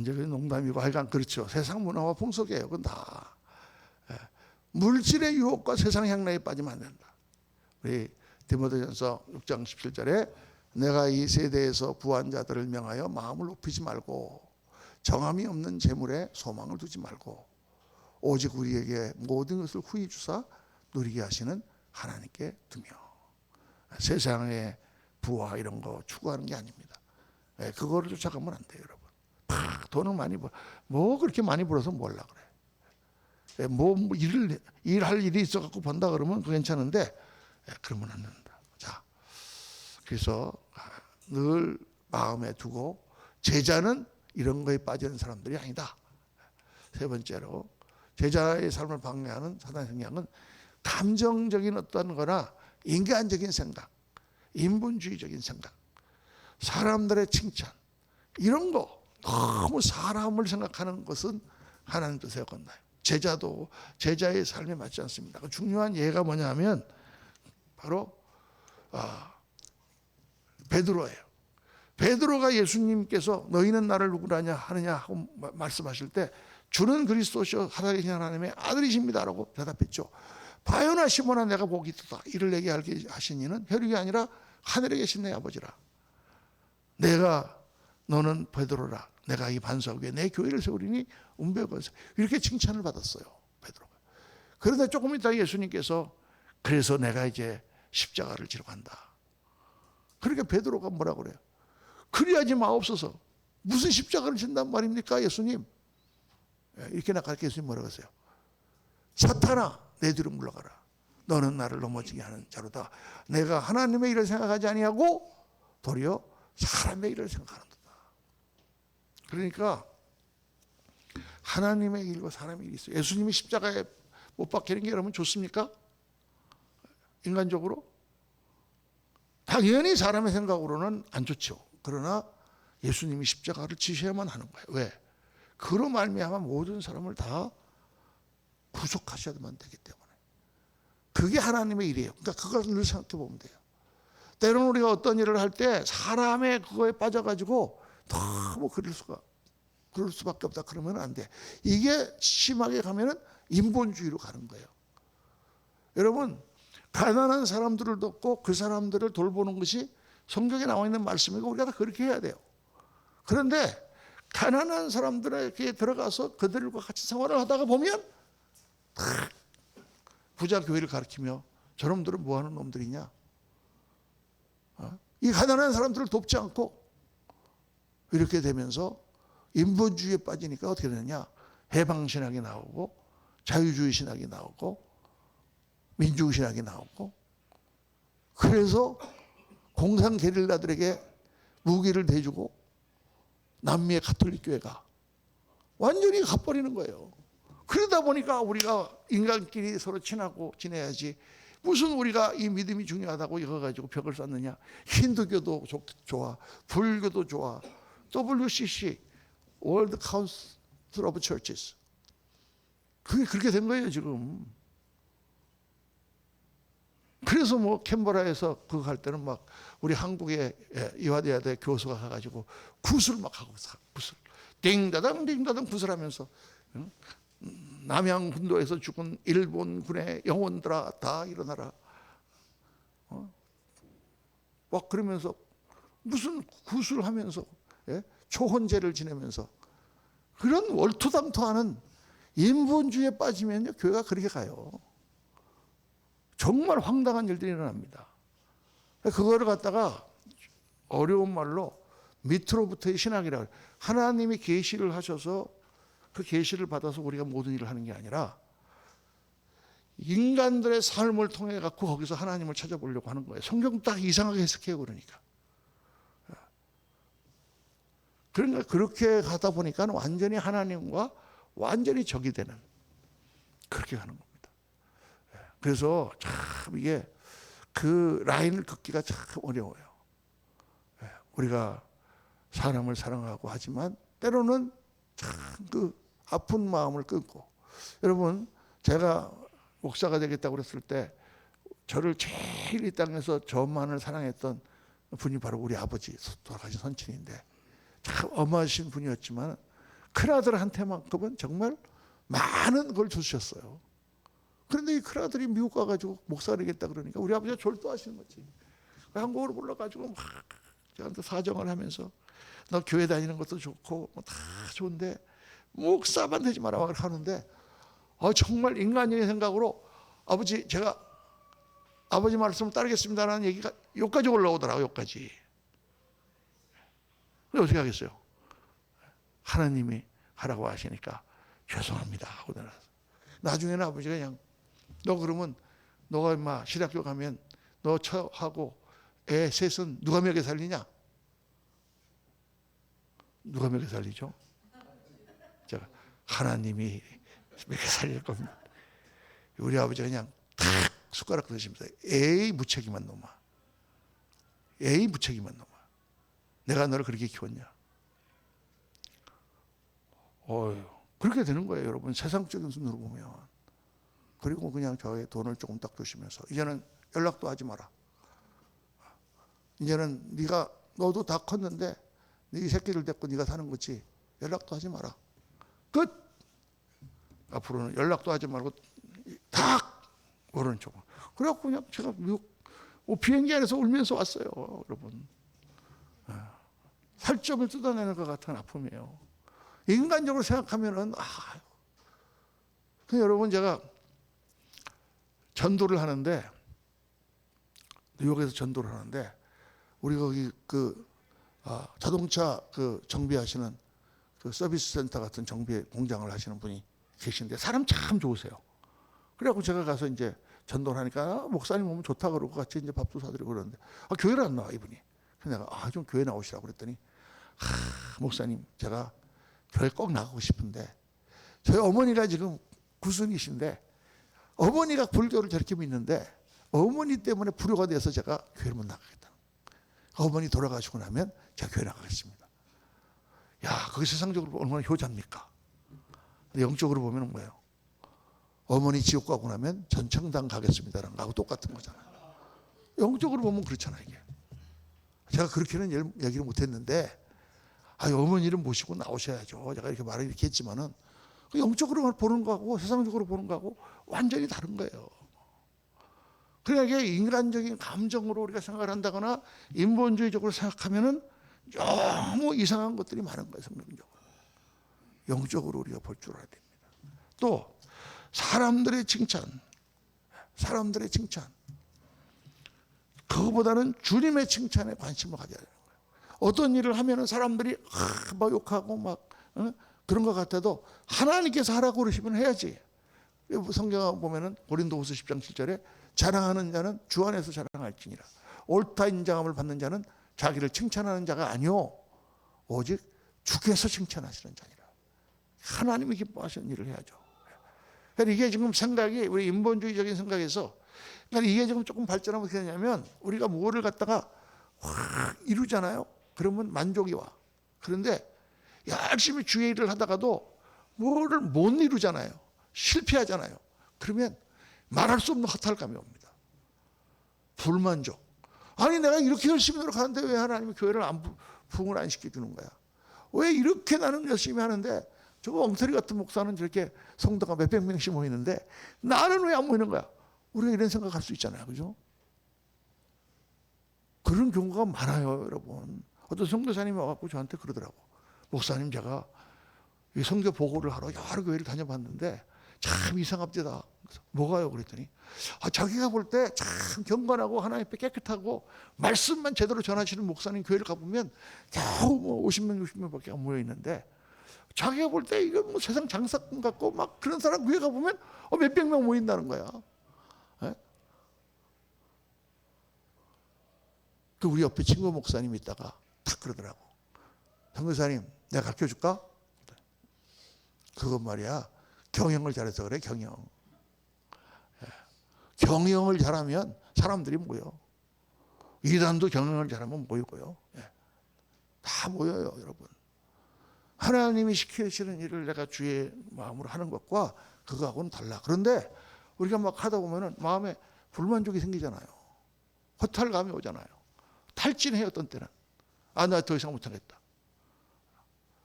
이제 그 농담이고 하여간 그렇죠. 세상 문화와 풍속이에요. 그건 다. 물질의 유혹과 세상 향락에 빠지면 안 된다. 우리 디모데전서 6장 17절에 내가 이 세대에서 부한 자들을 명하여 마음을 높이지 말고 정함이 없는 재물에 소망을 두지 말고 오직 우리에게 모든 것을 후히 주사 누리게 하시는 하나님께 두며. 세상의 부와 이런 거 추구하는 게 아닙니다. 그거를 쫓아가면 안 돼요, 여러분. 돈을 많이 뭐 그렇게 많이 벌어서 뭘라 그래. 뭐 일할 일이 있어갖고 번다 그러면 괜찮은데 그러면 안 된다. 자, 그래서 늘 마음에 두고 제자는 이런 거에 빠지는 사람들이 아니다. 세 번째로 제자의 삶을 방해하는 사단의 성향은 감정적인 어떤 거나 인간적인 생각, 인본주의적인 생각, 사람들의 칭찬 이런 거 너무 사람을 생각하는 것은 하나님 뜻에 어긋나요. 제자도 제자의 삶에 맞지 않습니다. 그 중요한 예가 뭐냐면 바로 베드로예요. 베드로가 예수님께서 너희는 나를 누구라냐 하느냐 하고 말씀하실 때 주는 그리스도시요 살아계신 하나님의 아들이십니다라고 대답했죠. 바요나 시몬아 내가 복이 있다. 이를 내게 알게 하신 이는 혈육이 아니라 하늘에 계신 내 아버지라. 너는 베드로라. 내가 이 반석 위에 내 교회를 세우리니 운배건세. 이렇게 칭찬을 받았어요. 베드로가. 그런데 조금 있다 예수님께서 그래서 내가 이제 십자가를 지러 간다. 그러니까 베드로가 뭐라 그래요? 그리하지 마옵소서. 무슨 십자가를 진단 말입니까 예수님? 이렇게 나가르쳐 예수님 뭐라고 했어요? 사탄아 내 뒤로 물러가라. 너는 나를 넘어지게 하는 자로다. 내가 하나님의 일을 생각하지 아니하고 도리어 사람의 일을 생각하는도다. 그러니까 하나님의 일과 사람의 일이 있어요. 예수님이 십자가에 못 박히는 게 여러분 좋습니까? 인간적으로? 당연히 사람의 생각으로는 안 좋죠. 그러나 예수님이 십자가를 지셔야만 하는 거예요. 왜? 그로 말미암아 모든 사람을 다 구속하셔야만 되기 때문에. 그게 하나님의 일이에요. 그러니까 그걸 늘 생각해 보면 돼요. 때로는 우리가 어떤 일을 할 때 사람의 그거에 빠져가지고 너무 그럴 수밖에 없다. 그러면 안 돼. 이게 심하게 가면은 인본주의로 가는 거예요. 여러분, 가난한 사람들을 돕고 그 사람들을 돌보는 것이 성경에 나와 있는 말씀이고 우리가 다 그렇게 해야 돼요. 그런데 가난한 사람들에게 들어가서 그들과 같이 생활을 하다가 보면 부자 교회를 가르치며 저놈들은 뭐하는 놈들이냐. 이 가난한 사람들을 돕지 않고 이렇게 되면서 인본주의에 빠지니까 어떻게 되느냐. 해방신학이 나오고 자유주의 신학이 나오고 민주주의 신학이 나오고 그래서 공산 게릴라들에게 무기를 대주고 남미의 가톨릭 교회가 완전히 가버리는 거예요. 그러다 보니까 우리가 인간끼리 서로 친하고 지내야지 무슨 우리가 이 믿음이 중요하다고 이거 가지고 벽을 쌓느냐. 힌두교도 좋아, 불교도 좋아, WCC World Council of Churches 그게 그렇게 된 거예요 지금. 그래서 뭐 캔버라에서 그거 할 때는 막 우리 한국의 이화대학의 교수가 가가지고 구슬 막 하고 구슬 띵다당 띵다당 구슬하면서 남양군도에서 죽은 일본군의 영혼들아 다 일어나라. 막 그러면서 무슨 구슬하면서 초혼제를 지내면서 그런 월토당토하는 인본주의에 빠지면요 교회가 그렇게 가요. 정말 황당한 일들이 일어납니다. 그거를 갖다가 어려운 말로 밑으로부터의 신학이라 그래요. 하나님이 계시를 하셔서 그 계시를 받아서 우리가 모든 일을 하는 게 아니라 인간들의 삶을 통해 갖고 거기서 하나님을 찾아보려고 하는 거예요. 성경 딱 이상하게 해석해요. 그러니까 그렇게 가다 보니까 완전히 하나님과 완전히 적이 되는, 그렇게 가는 겁니다. 그래서 참 이게 그 라인을 긋기가 참 어려워요. 우리가 사람을 사랑하고 하지만 때로는 참 그 아픈 마음을 끊고, 여러분 제가 목사가 되겠다고 그랬을 때 저를 제일 이 땅에서 저만을 사랑했던 분이 바로 우리 아버지, 돌아가신 선친인데 참 엄하신 분이었지만 큰아들한테만큼은 정말 많은 걸 주셨어요. 그런데 이 큰아들이 미국 가가지고 목사가 되겠다 그러니까 우리 아버지가 졸도하시는 거지. 한국으로 불러가지고 막 저한테 사정을 하면서 너 교회 다니는 것도 좋고 뭐 다 좋은데 목사만 되지 마라 막 하는데, 정말 인간적인 생각으로 아버지 제가 아버지 말씀을 따르겠습니다라는 얘기가 여기까지 올라오더라고요. 여기까지. 근데 어떻게 하겠어요? 하나님이 하라고 하시니까 죄송합니다 하고 내려서. 나중에는 아버지가 그냥 너 그러면 너가 인마 신학교 가면 너 처하고 애 셋은 누가 먹여 살리냐? 누가 먹여 살리죠? 제가 하나님이 먹여 살릴 겁니다. 우리 아버지가 그냥 탁 숟가락 드시면서 에이 무책임한 놈아, 에이 무책임한 놈아, 내가 너를 그렇게 키웠냐? 그렇게 되는 거예요, 여러분. 세상적인 순으로 보면. 그리고 그냥 저의 돈을 조금 딱 주시면서 이제는 연락도 하지 마라. 이제는 네가 너도 다 컸는데 네 새끼들 데리고 네가 사는 거지. 연락도 하지 마라. 끝. 앞으로는 연락도 하지 말고 딱 오른쪽. 그래갖고 그냥 제가 미국 비행기 안에서 울면서 왔어요, 여러분. 살점을 뜯어내는 것 같은 아픔이에요. 인간적으로 생각하면은 여러분 제가 전도를 하는데 뉴욕에서 전도를 하는데 우리 거기 자동차 정비하시는 그 서비스 센터 같은 정비 공장을 하시는 분이 계신데 사람 참 좋으세요. 그래갖고 제가 가서 이제 전도를 하니까 목사님 오면 좋다 그러고 같이 이제 밥도 사드리고 그러는데 교회를 안 나와 이분이. 그래서 내가 좀 교회 나오시라고 그랬더니 목사님 제가 교회 꼭 나가고 싶은데 저희 어머니가 지금 구순이신데 어머니가 불교를 저렇게 믿는데 어머니 때문에 불효가 돼서 제가 교회를 못 나가겠다. 어머니 돌아가시고 나면 제가 교회 나가겠습니다. 야, 그게 세상적으로 얼마나 효자입니까? 영적으로 보면 뭐예요? 어머니 지옥 가고 나면 전청당 가겠습니다라는 거하고 똑같은 거잖아요. 영적으로 보면 그렇잖아요, 이게. 제가 그렇게는 얘기를 못했는데 어머니를 모시고 나오셔야죠. 제가 이렇게 말을 이렇게 했지만은 영적으로 보는 거하고 세상적으로 보는 거하고 완전히 다른 거예요. 그러니까 인간적인 감정으로 우리가 생각을 한다거나 인본주의적으로 생각하면은 너무 이상한 것들이 많은 거예요, 성경적으로. 영적으로 우리가 볼 줄 알아야 됩니다. 또 사람들의 칭찬. 그거보다는 주님의 칭찬에 관심을 가져야 되는 거예요. 어떤 일을 하면은 사람들이 막 욕하고 막 그런 것 같아도 하나님께서 하라고 그러시면 해야지. 성경 보면은 고린도후서 10장 7절에 자랑하는 자는 주 안에서 자랑할지니라. 옳다 인정함을 받는 자는 자기를 칭찬하는 자가 아니요 오직 주께서 칭찬하시는 자니라. 하나님이 기뻐하시는 일을 해야죠. 그러니까 이게 지금 생각이 우리 인본주의적인 생각에서 그러니까 이게 지금 조금 발전하면 어떻게 되냐면 우리가 뭐를 갖다가 확 이루잖아요. 그러면 만족이 와. 그런데 열심히 주의 일을 하다가도 뭐를 못 이루잖아요. 실패하잖아요. 그러면 말할 수 없는 허탈감이 옵니다. 불만족. 아니 내가 이렇게 열심히 노력하는데 왜 하나님이 교회를 부흥을 안 시켜주는 거야? 왜 이렇게 나는 열심히 하는데 저거 엉터리 같은 목사는 저렇게 성도가 몇백 명씩 모이는데 나는 왜 안 모이는 거야? 우리가 이런 생각할 수 있잖아요. 그죠? 그런 경우가 많아요, 여러분. 어떤 선교사님이 와갖고 저한테 그러더라고. 목사님 제가 이 선교 보고를 하러 여러 교회를 다녀봤는데 참 이상합니다. 그래서 뭐가요? 그랬더니 자기가 볼 때 참 경건하고 하나님 앞에 깨끗하고 말씀만 제대로 전하시는 목사님 교회를 가보면 겨우 뭐 50명 60명밖에 안 모여 있는데 자기가 볼 때 이거 뭐 세상 장사꾼 같고 막 그런 사람 교회 가보면 몇백 명 모인다는 거야. 예? 그 우리 옆에 친구 목사님이 있다가 딱 그러더라고. 선교사님 내가 가르쳐줄까? 그건 말이야 경영을 잘해서 그래. 경영. 경영을 잘하면 사람들이 모여. 이단도 경영을 잘하면 모이고요. 다 모여요 여러분. 하나님이 시키시는 일을 내가 주의 마음으로 하는 것과 그거하고는 달라. 그런데 우리가 막 하다 보면은 마음에 불만족이 생기잖아요. 허탈감이 오잖아요. 탈진해요 어떤 때는. 나 더 이상 못하겠다.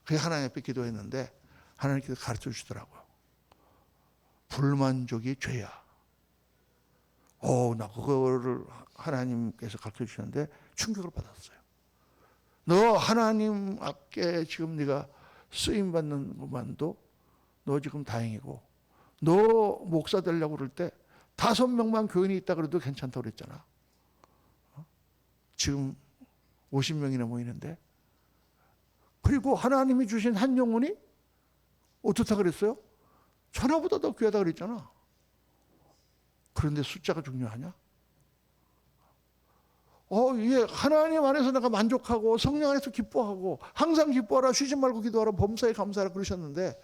그래서 하나님 앞에 기도했는데 하나님께서 가르쳐 주시더라고요. 불만족이 죄야. 나 그거를 하나님께서 가르쳐 주셨는데 충격을 받았어요. 너 하나님 앞에 지금 네가 쓰임 받는 것만도 너 지금 다행이고 너 목사 되려고 그럴 때 5명만 교인이 있다 그래도 괜찮다고 그랬잖아. 지금 50명이나 모이는데 그리고 하나님이 주신 한 영혼이 어떻다 그랬어요? 천하보다 더 귀하다 그랬잖아. 그런데 숫자가 중요하냐? 예, 하나님 안에서 내가 만족하고 성령 안에서 기뻐하고 항상 기뻐하라 쉬지 말고 기도하라 범사에 감사하라 그러셨는데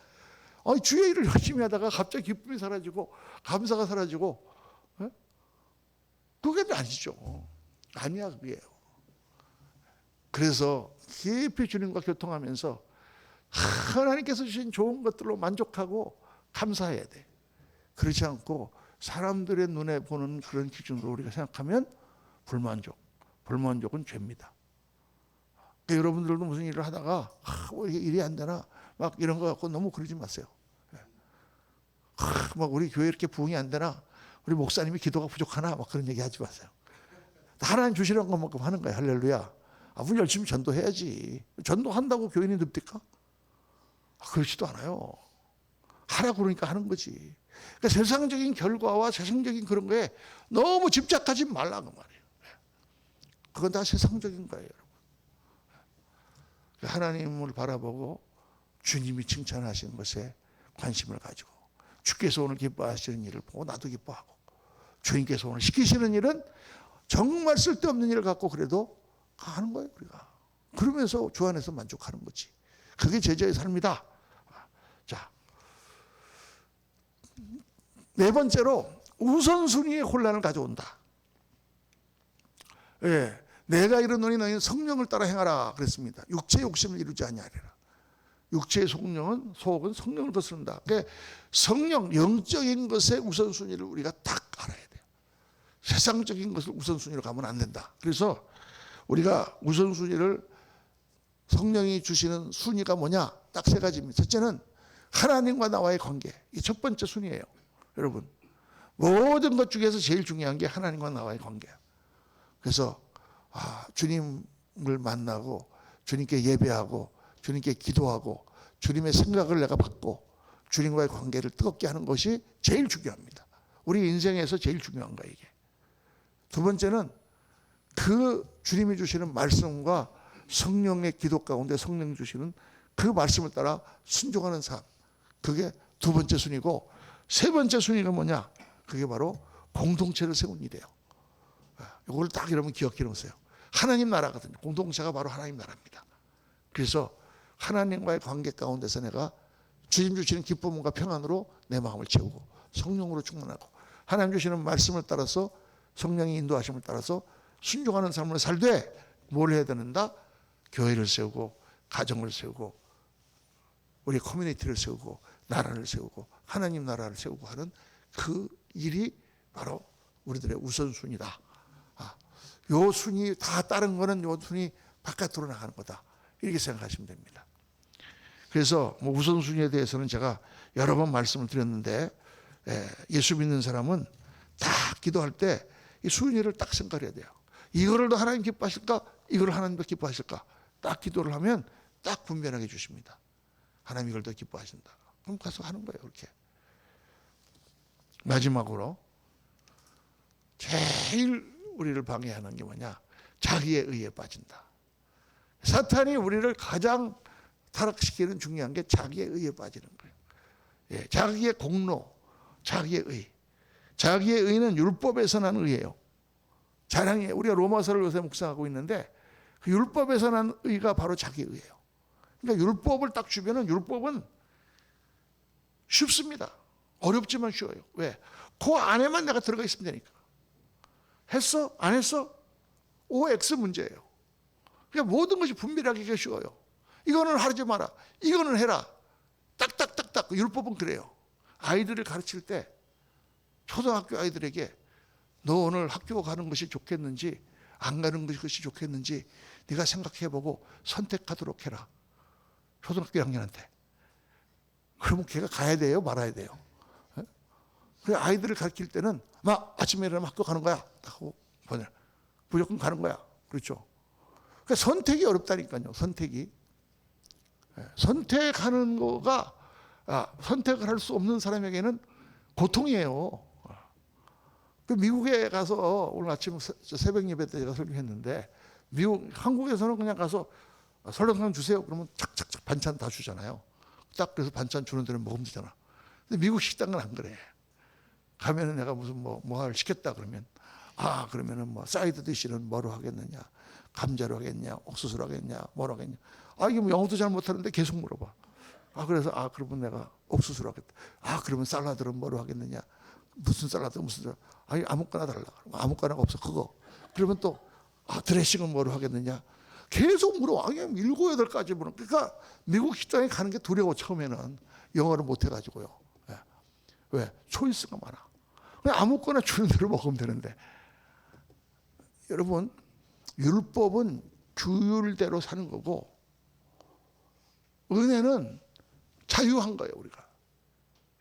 주의 일을 열심히 하다가 갑자기 기쁨이 사라지고 감사가 사라지고 그게 아니죠. 아니야 그게요. 그래서 깊이 주님과 교통하면서 하나님께서 주신 좋은 것들로 만족하고 감사해야 돼. 그렇지 않고 사람들의 눈에 보는 그런 기준으로 우리가 생각하면 불만족은 죄입니다. 그러니까 여러분들도 무슨 일을 하다가 왜 일이 안 되나 막 이런 거 갖고 너무 그러지 마세요. 막 우리 교회 이렇게 부흥이 안 되나 우리 목사님이 기도가 부족하나 막 그런 얘기 하지 마세요. 하나님 주시는 것만큼 하는 거예요. 할렐루야. 우리 열심히 전도해야지. 전도한다고 교인이 늙을까? 그렇지도 않아요. 하라고 그러니까 하는 거지. 그러니까 세상적인 결과와 세상적인 그런 거에 너무 집착하지 말라고 말이에요. 그건 다 세상적인 거예요, 여러분. 하나님을 바라보고 주님이 칭찬하시는 것에 관심을 가지고 주께서 오늘 기뻐하시는 일을 보고 나도 기뻐하고 주님께서 오늘 시키시는 일은 정말 쓸데없는 일을 갖고 그래도 하는 거예요, 우리가. 그러면서 주 안에서 만족하는 거지. 그게 제자의 삶이다. 자, 네 번째로 우선순위의 혼란을 가져온다. 예, 내가 이르노니 너희는 성령을 따라 행하라 그랬습니다. 육체의 욕심을 이루지 아니하리라. 육체의 소원은 성령을 거스른다. 그러니까 성령, 영적인 것의 우선순위를 우리가 딱 알아야 돼요. 세상적인 것을 우선순위로 가면 안 된다. 그래서 우리가 우선순위를 성령이 주시는 순위가 뭐냐? 딱 세 가지입니다. 첫째는 하나님과 나와의 관계. 이게 첫 번째 순위예요. 여러분, 모든 것 중에서 제일 중요한 게 하나님과 나와의 관계예요. 그래서 주님을 만나고 주님께 예배하고 주님께 기도하고 주님의 생각을 내가 받고 주님과의 관계를 뜨겁게 하는 것이 제일 중요합니다. 우리 인생에서 제일 중요한 거예요, 이게. 두 번째는 그 주님이 주시는 말씀과 성령의 기도 가운데 성령 주시는 그 말씀을 따라 순종하는 삶. 그게 두 번째 순위고, 세 번째 순위가 뭐냐? 그게 바로 공동체를 세운 일이에요. 이걸 딱 여러분 기억해 놓으세요. 하나님 나라거든요. 공동체가 바로 하나님 나라입니다. 그래서 하나님과의 관계 가운데서 내가 주님 주시는 기쁨과 평안으로 내 마음을 채우고 성령으로 충만하고 하나님 주시는 말씀을 따라서 성령의 인도하심을 따라서 순종하는 삶을 살되 뭘 해야 되는가? 교회를 세우고 가정을 세우고 우리 커뮤니티를 세우고 나라를 세우고 하나님 나라를 세우고 하는 그 일이 바로 우리들의 우선순위다. 요 순위 다 다른 거는 요 순위 바깥으로 나가는 거다. 이렇게 생각하시면 됩니다. 그래서 우선순위에 대해서는 제가 여러 번 말씀을 드렸는데 예수 믿는 사람은 다 기도할 때 이 순위를 딱 생각해야 돼요. 이거를 더 하나님 기뻐하실까? 이걸 하나님 더 기뻐하실까? 딱 기도를 하면 딱 분별하게 주십니다. 하나님 이걸 더 기뻐하신다. 그럼 가서 하는 거예요. 그렇게. 마지막으로 제일 우리를 방해하는 게 뭐냐? 자기의 의에 빠진다. 사탄이 우리를 가장 타락시키는 중요한 게 자기의 의에 빠지는 거예요. 예, 자기의 공로, 자기의 의. 자기의 의는 율법에서 난 의예요. 자랑이에요. 우리가 로마서를 요새 묵상하고 있는데 그 율법에서 난 의가 바로 자기의 의예요. 그러니까 율법을 딱 주면은 율법은 쉽습니다. 어렵지만 쉬워요. 왜? 그 안에만 내가 들어가 있으면 되니까. 했어? 안 했어? OX 문제예요. 그러니까 모든 것이 분별하기가 쉬워요. 이거는 하지 마라. 이거는 해라. 딱딱딱딱. 율법은 그래요. 아이들을 가르칠 때 초등학교 아이들에게 너 오늘 학교 가는 것이 좋겠는지 안 가는 것이 좋겠는지 네가 생각해보고 선택하도록 해라. 초등학교 1학년한테. 그러면 걔가 가야 돼요? 말아야 돼요? 그래 아이들을 가르칠 때는 막 아침에 일어나면 학교 가는 거야 하고 무조건 가는 거야. 그렇죠? 그러니까 선택이 어렵다니까요. 선택이. 선택하는 거가 선택을 할 수 없는 사람에게는 고통이에요. 그 미국에 가서 오늘 아침 새벽 예배 때 제가 설교했는데 한국에서는 그냥 가서 설렁탕 주세요. 그러면 착착착 반찬 다 주잖아요. 딱 그래서 반찬 주는 데는 먹으면 되잖아. 근데 미국 식당은 안 그래. 가면은 내가 무슨 뭐를 시켰다 그러면 그러면은 뭐 사이드 디시는 뭐로 하겠느냐, 감자로 하겠냐, 옥수수로 하겠냐, 뭐로 하겠냐. 이게 뭐 영어도 잘 못하는데 계속 물어봐. 그래서 그러면 내가 옥수수로 하겠다. 그러면 샐러드는 뭐로 하겠느냐, 무슨 샐러드 무슨 샐러드. 아무거나 달라. 아무거나가 없어 그거. 그러면 또 드레싱은 뭐로 하겠느냐. 계속 물어. 그냥 7, 8가지 물어. 그러니까 미국 식당에 가는 게 두려워 처음에는 영어를 못 해가지고요. 왜? 초이스가 많아. 그냥 아무거나 주는 대로 먹으면 되는데. 여러분 율법은 규율대로 사는 거고 은혜는 자유한 거예요. 우리가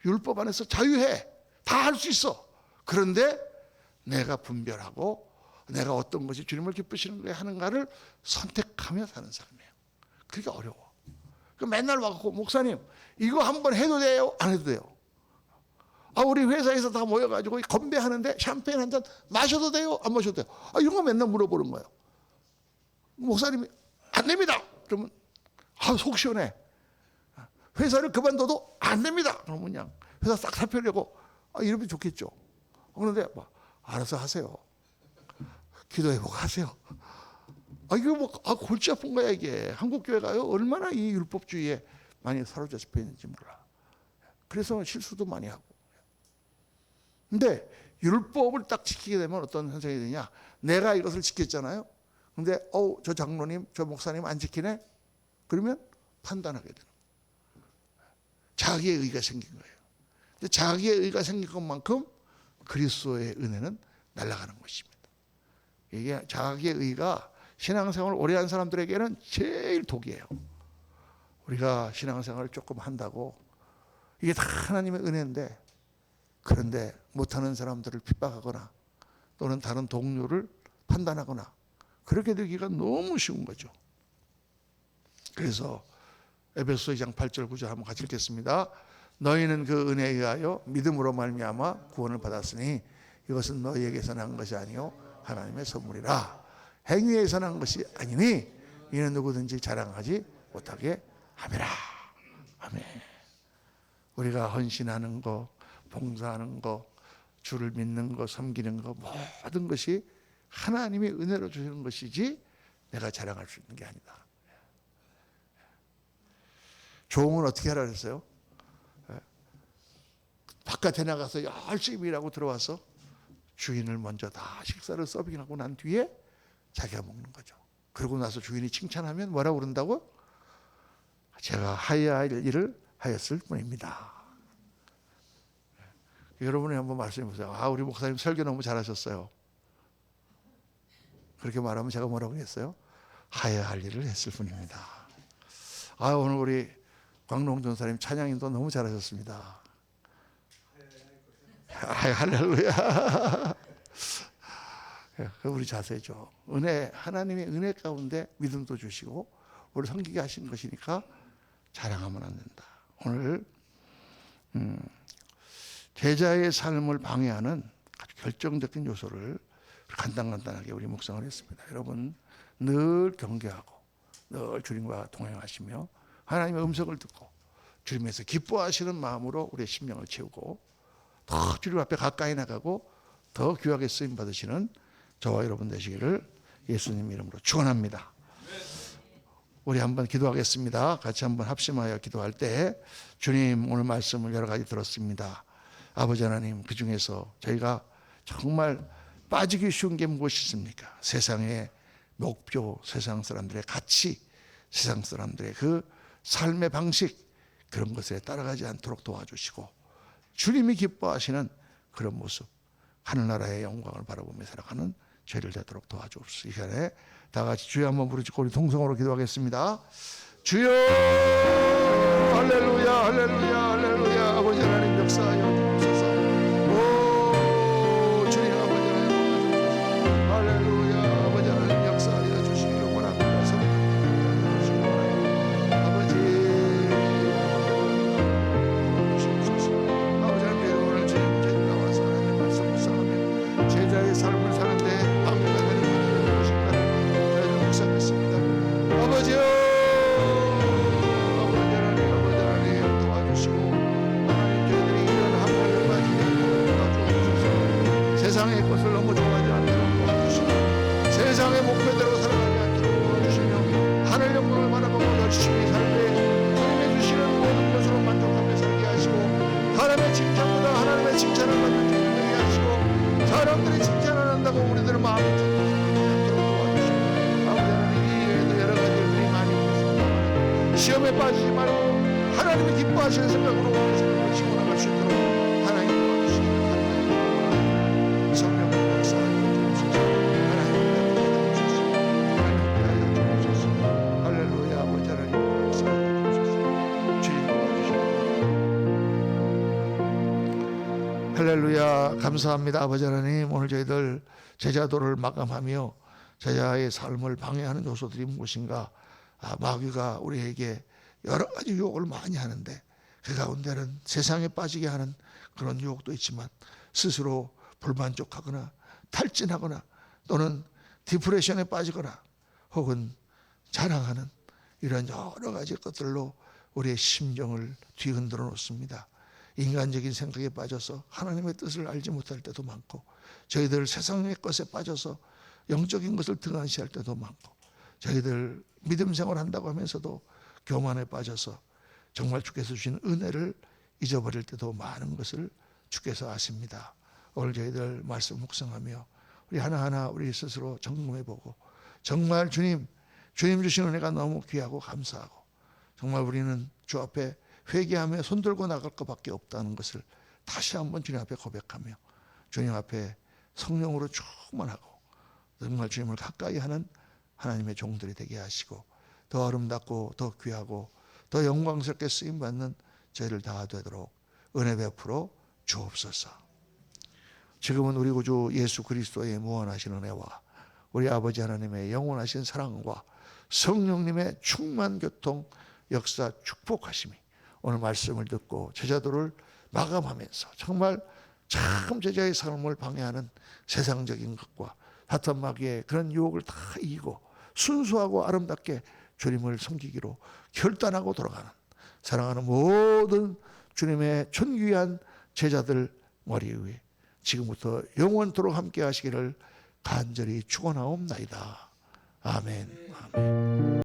율법 안에서 자유해. 다 할 수 있어. 그런데 내가 분별하고 내가 어떤 것이 주님을 기쁘시는 거에 하는가를 선택하며 사는 삶이에요. 그게 어려워. 맨날 와갖고 목사님 이거 한번 해도 돼요? 안 해도 돼요? 우리 회사에서 다 모여가지고 건배하는데 샴페인 한 잔 마셔도 돼요? 안 마셔도 돼요? 이런 거 맨날 물어보는 거예요. 목사님이 안 됩니다. 그러면 속 시원해. 회사를 그만둬도 안 됩니다. 그러면 그냥 회사 싹 살펴려고 이러면 좋겠죠. 그런데 알아서 하세요. 기도해보고 하세요. 이거 골치 아픈 거야 이게. 한국 교회가요 얼마나 이 율법주의에 많이 사로잡혀 있는지 몰라. 그래서 실수도 많이 하고. 근데 율법을 딱 지키게 되면 어떤 현상이 되냐? 내가 이것을 지켰잖아요. 근데 저 장로님, 저 목사님 안 지키네? 그러면 판단하게 되는 거예요. 자기의 의가 생긴 거예요. 근데 자기의 의가 생긴 것만큼 그리스도의 은혜는 날아가는 것입니다. 이게 자기의 의가 신앙생활을 오래 한 사람들에게는 제일 독이에요. 우리가 신앙생활을 조금 한다고 이게 다 하나님의 은혜인데 그런데 못하는 사람들을 핍박하거나 또는 다른 동료를 판단하거나 그렇게 되기가 너무 쉬운 거죠. 그래서 에베소 2장 8절 9절 한번 같이 읽겠습니다. 너희는 그 은혜에 의하여 믿음으로 말미암아 구원을 받았으니 이것은 너희에게서 난 것이 아니요 하나님의 선물이라. 행위에서 난 것이 아니니 이는 누구든지 자랑하지 못하게 함이라. 아멘. 우리가 헌신하는 거, 봉사하는 거, 주를 믿는 거, 섬기는 거 모든 것이 하나님의 은혜로 주시는 것이지 내가 자랑할 수 있는 게 아니다. 종은 어떻게 하라 그랬어요? 바깥에 나가서 열심히 일하고 들어와서 주인을 먼저 다 식사를 서빙하고 난 뒤에 자기가 먹는 거죠. 그러고 나서 주인이 칭찬하면 뭐라고 그런다고? 제가 하여야 할 일을 하였을 뿐입니다. 여러분이 한번 말씀해 보세요. 우리 목사님 설교 너무 잘하셨어요. 그렇게 말하면 제가 뭐라고 했어요? 하여야 할 일을 했을 뿐입니다. 오늘 우리 광롱 전사님 찬양인도 너무 잘하셨습니다. 할렐루야. 우리 자세죠. 은혜, 하나님의 은혜 가운데 믿음도 주시고 우리 섬기게 하신 것이니까 자랑하면 안 된다. 오늘 제자의 삶을 방해하는 아주 결정적인 요소를 간단하게 우리 묵상을 했습니다. 여러분 늘 경계하고 늘 주님과 동행하시며 하나님의 음성을 듣고 주님에서 기뻐하시는 마음으로 우리의 심령을 채우고 더 주님 앞에 가까이 나가고 더 귀하게 쓰임 받으시는 저와 여러분 되시기를 예수님 이름으로 축원합니다. 우리 한번 기도하겠습니다. 같이 한번 합심하여 기도할 때 주님 오늘 말씀을 여러 가지 들었습니다. 아버지 하나님 그중에서 저희가 정말 빠지기 쉬운 게 무엇이 있습니까? 세상의 목표, 세상 사람들의 가치, 세상 사람들의 그 삶의 방식 그런 것에 따라가지 않도록 도와주시고 주님이 기뻐하시는 그런 모습 하늘나라의 영광을 바라보며 살아가는 죄를 되도록 도와주옵소서. 이 시간에 다 같이 주여 한번 부르짖고 우리 동성으로 기도하겠습니다. 주여 할렐루야 할렐루야 할렐루야. 아버지 하나님 역사하여 주옵소서. 오 주님 아버지 하나님 도와주옵소서. 할렐루야. 아버지 하나님 역사하여 주시기를 원합니다. 성령 주시기 원합니다. 아버지 주옵소서. 아버지 하나님 오늘 주님 제자 나와서 하나님 말씀 묵상하며 제자의 삶을 사는데 방해가 되는 것인가 저희를 묵상했습니다. 아버지요 세상의 것을 너무 좋아하지 않도록 도와주시고 세상의 목표대로 살아가지 않도록 도와주시며 하늘 영광을 바라보고 열심히 살되 하나님의 주시는 모든 것으로 만족하며 살게 하시고 하나님의 칭찬보다 하나님의 칭찬을 받는 자를 되게 하시고 사람들이 칭찬 안 한다고 우리들은 마음이 착하지 않도록 도와주시고 아버지 하나님 이외에도 여러 가지 일들이 많이 있습니다. 시험에 빠지지 말고 하나님이 기뻐하시는 생각으로 우리 생을 나갈 수 있도록 하나님 도와주시기를 성령 역사하여 주옵소서. 하나님 주옵소서. 하나님 주옵소서. 할렐루야. 아버지 하나님 역사하여 주옵소서. 주님 도와주시옵소서. 할렐루야. 감사합니다. 아버지 하나님 오늘 저희들 제자도를 마감하며 제자의 삶을 방해하는 요소들이 무엇인가. 마귀가 우리에게 여러 가지 유혹을 많이 하는데 그 가운데는 세상에 빠지게 하는 그런 유혹도 있지만 스스로 불만족하거나 탈진하거나 또는 디프레션에 빠지거나 혹은 자랑하는 이런 여러 가지 것들로 우리의 심정을 뒤흔들어 놓습니다. 인간적인 생각에 빠져서 하나님의 뜻을 알지 못할 때도 많고 저희들 세상의 것에 빠져서 영적인 것을 등한시할 때도 많고 저희들 믿음 생활한다고 하면서도 교만에 빠져서 정말 주께서 주신 은혜를 잊어버릴 때도 많은 것을 주께서 아십니다. 오늘 저희들 말씀 묵상하며 우리 하나하나 우리 스스로 점검해보고 정말 주님 주신 은혜가 너무 귀하고 감사하고 정말 우리는 주 앞에 회개하며 손들고 나갈 것밖에 없다는 것을 다시 한번 주님 앞에 고백하며 주님 앞에 성령으로 충만하고 정말 주님을 가까이 하는 하나님의 종들이 되게 하시고 더 아름답고 더 귀하고 더 영광스럽게 쓰임받는 저희를 다 되도록 은혜 베풀어 주옵소서. 지금은 우리 구주 예수 그리스도의 무한하신 은혜와 우리 아버지 하나님의 영원하신 사랑과 성령님의 충만 교통 역사 축복하심이 오늘 말씀을 듣고 제자도를 마감하면서 정말 참 제자의 삶을 방해하는 세상적인 것과 사탄 마귀의 그런 유혹을 다 이기고 순수하고 아름답게 주님을 섬기기로 결단하고 돌아가는 사랑하는 모든 주님의 존귀한 제자들 머리 위에 지금부터 영원토록 함께 하시기를 간절히 축원하옵나이다. 아멘. 아멘.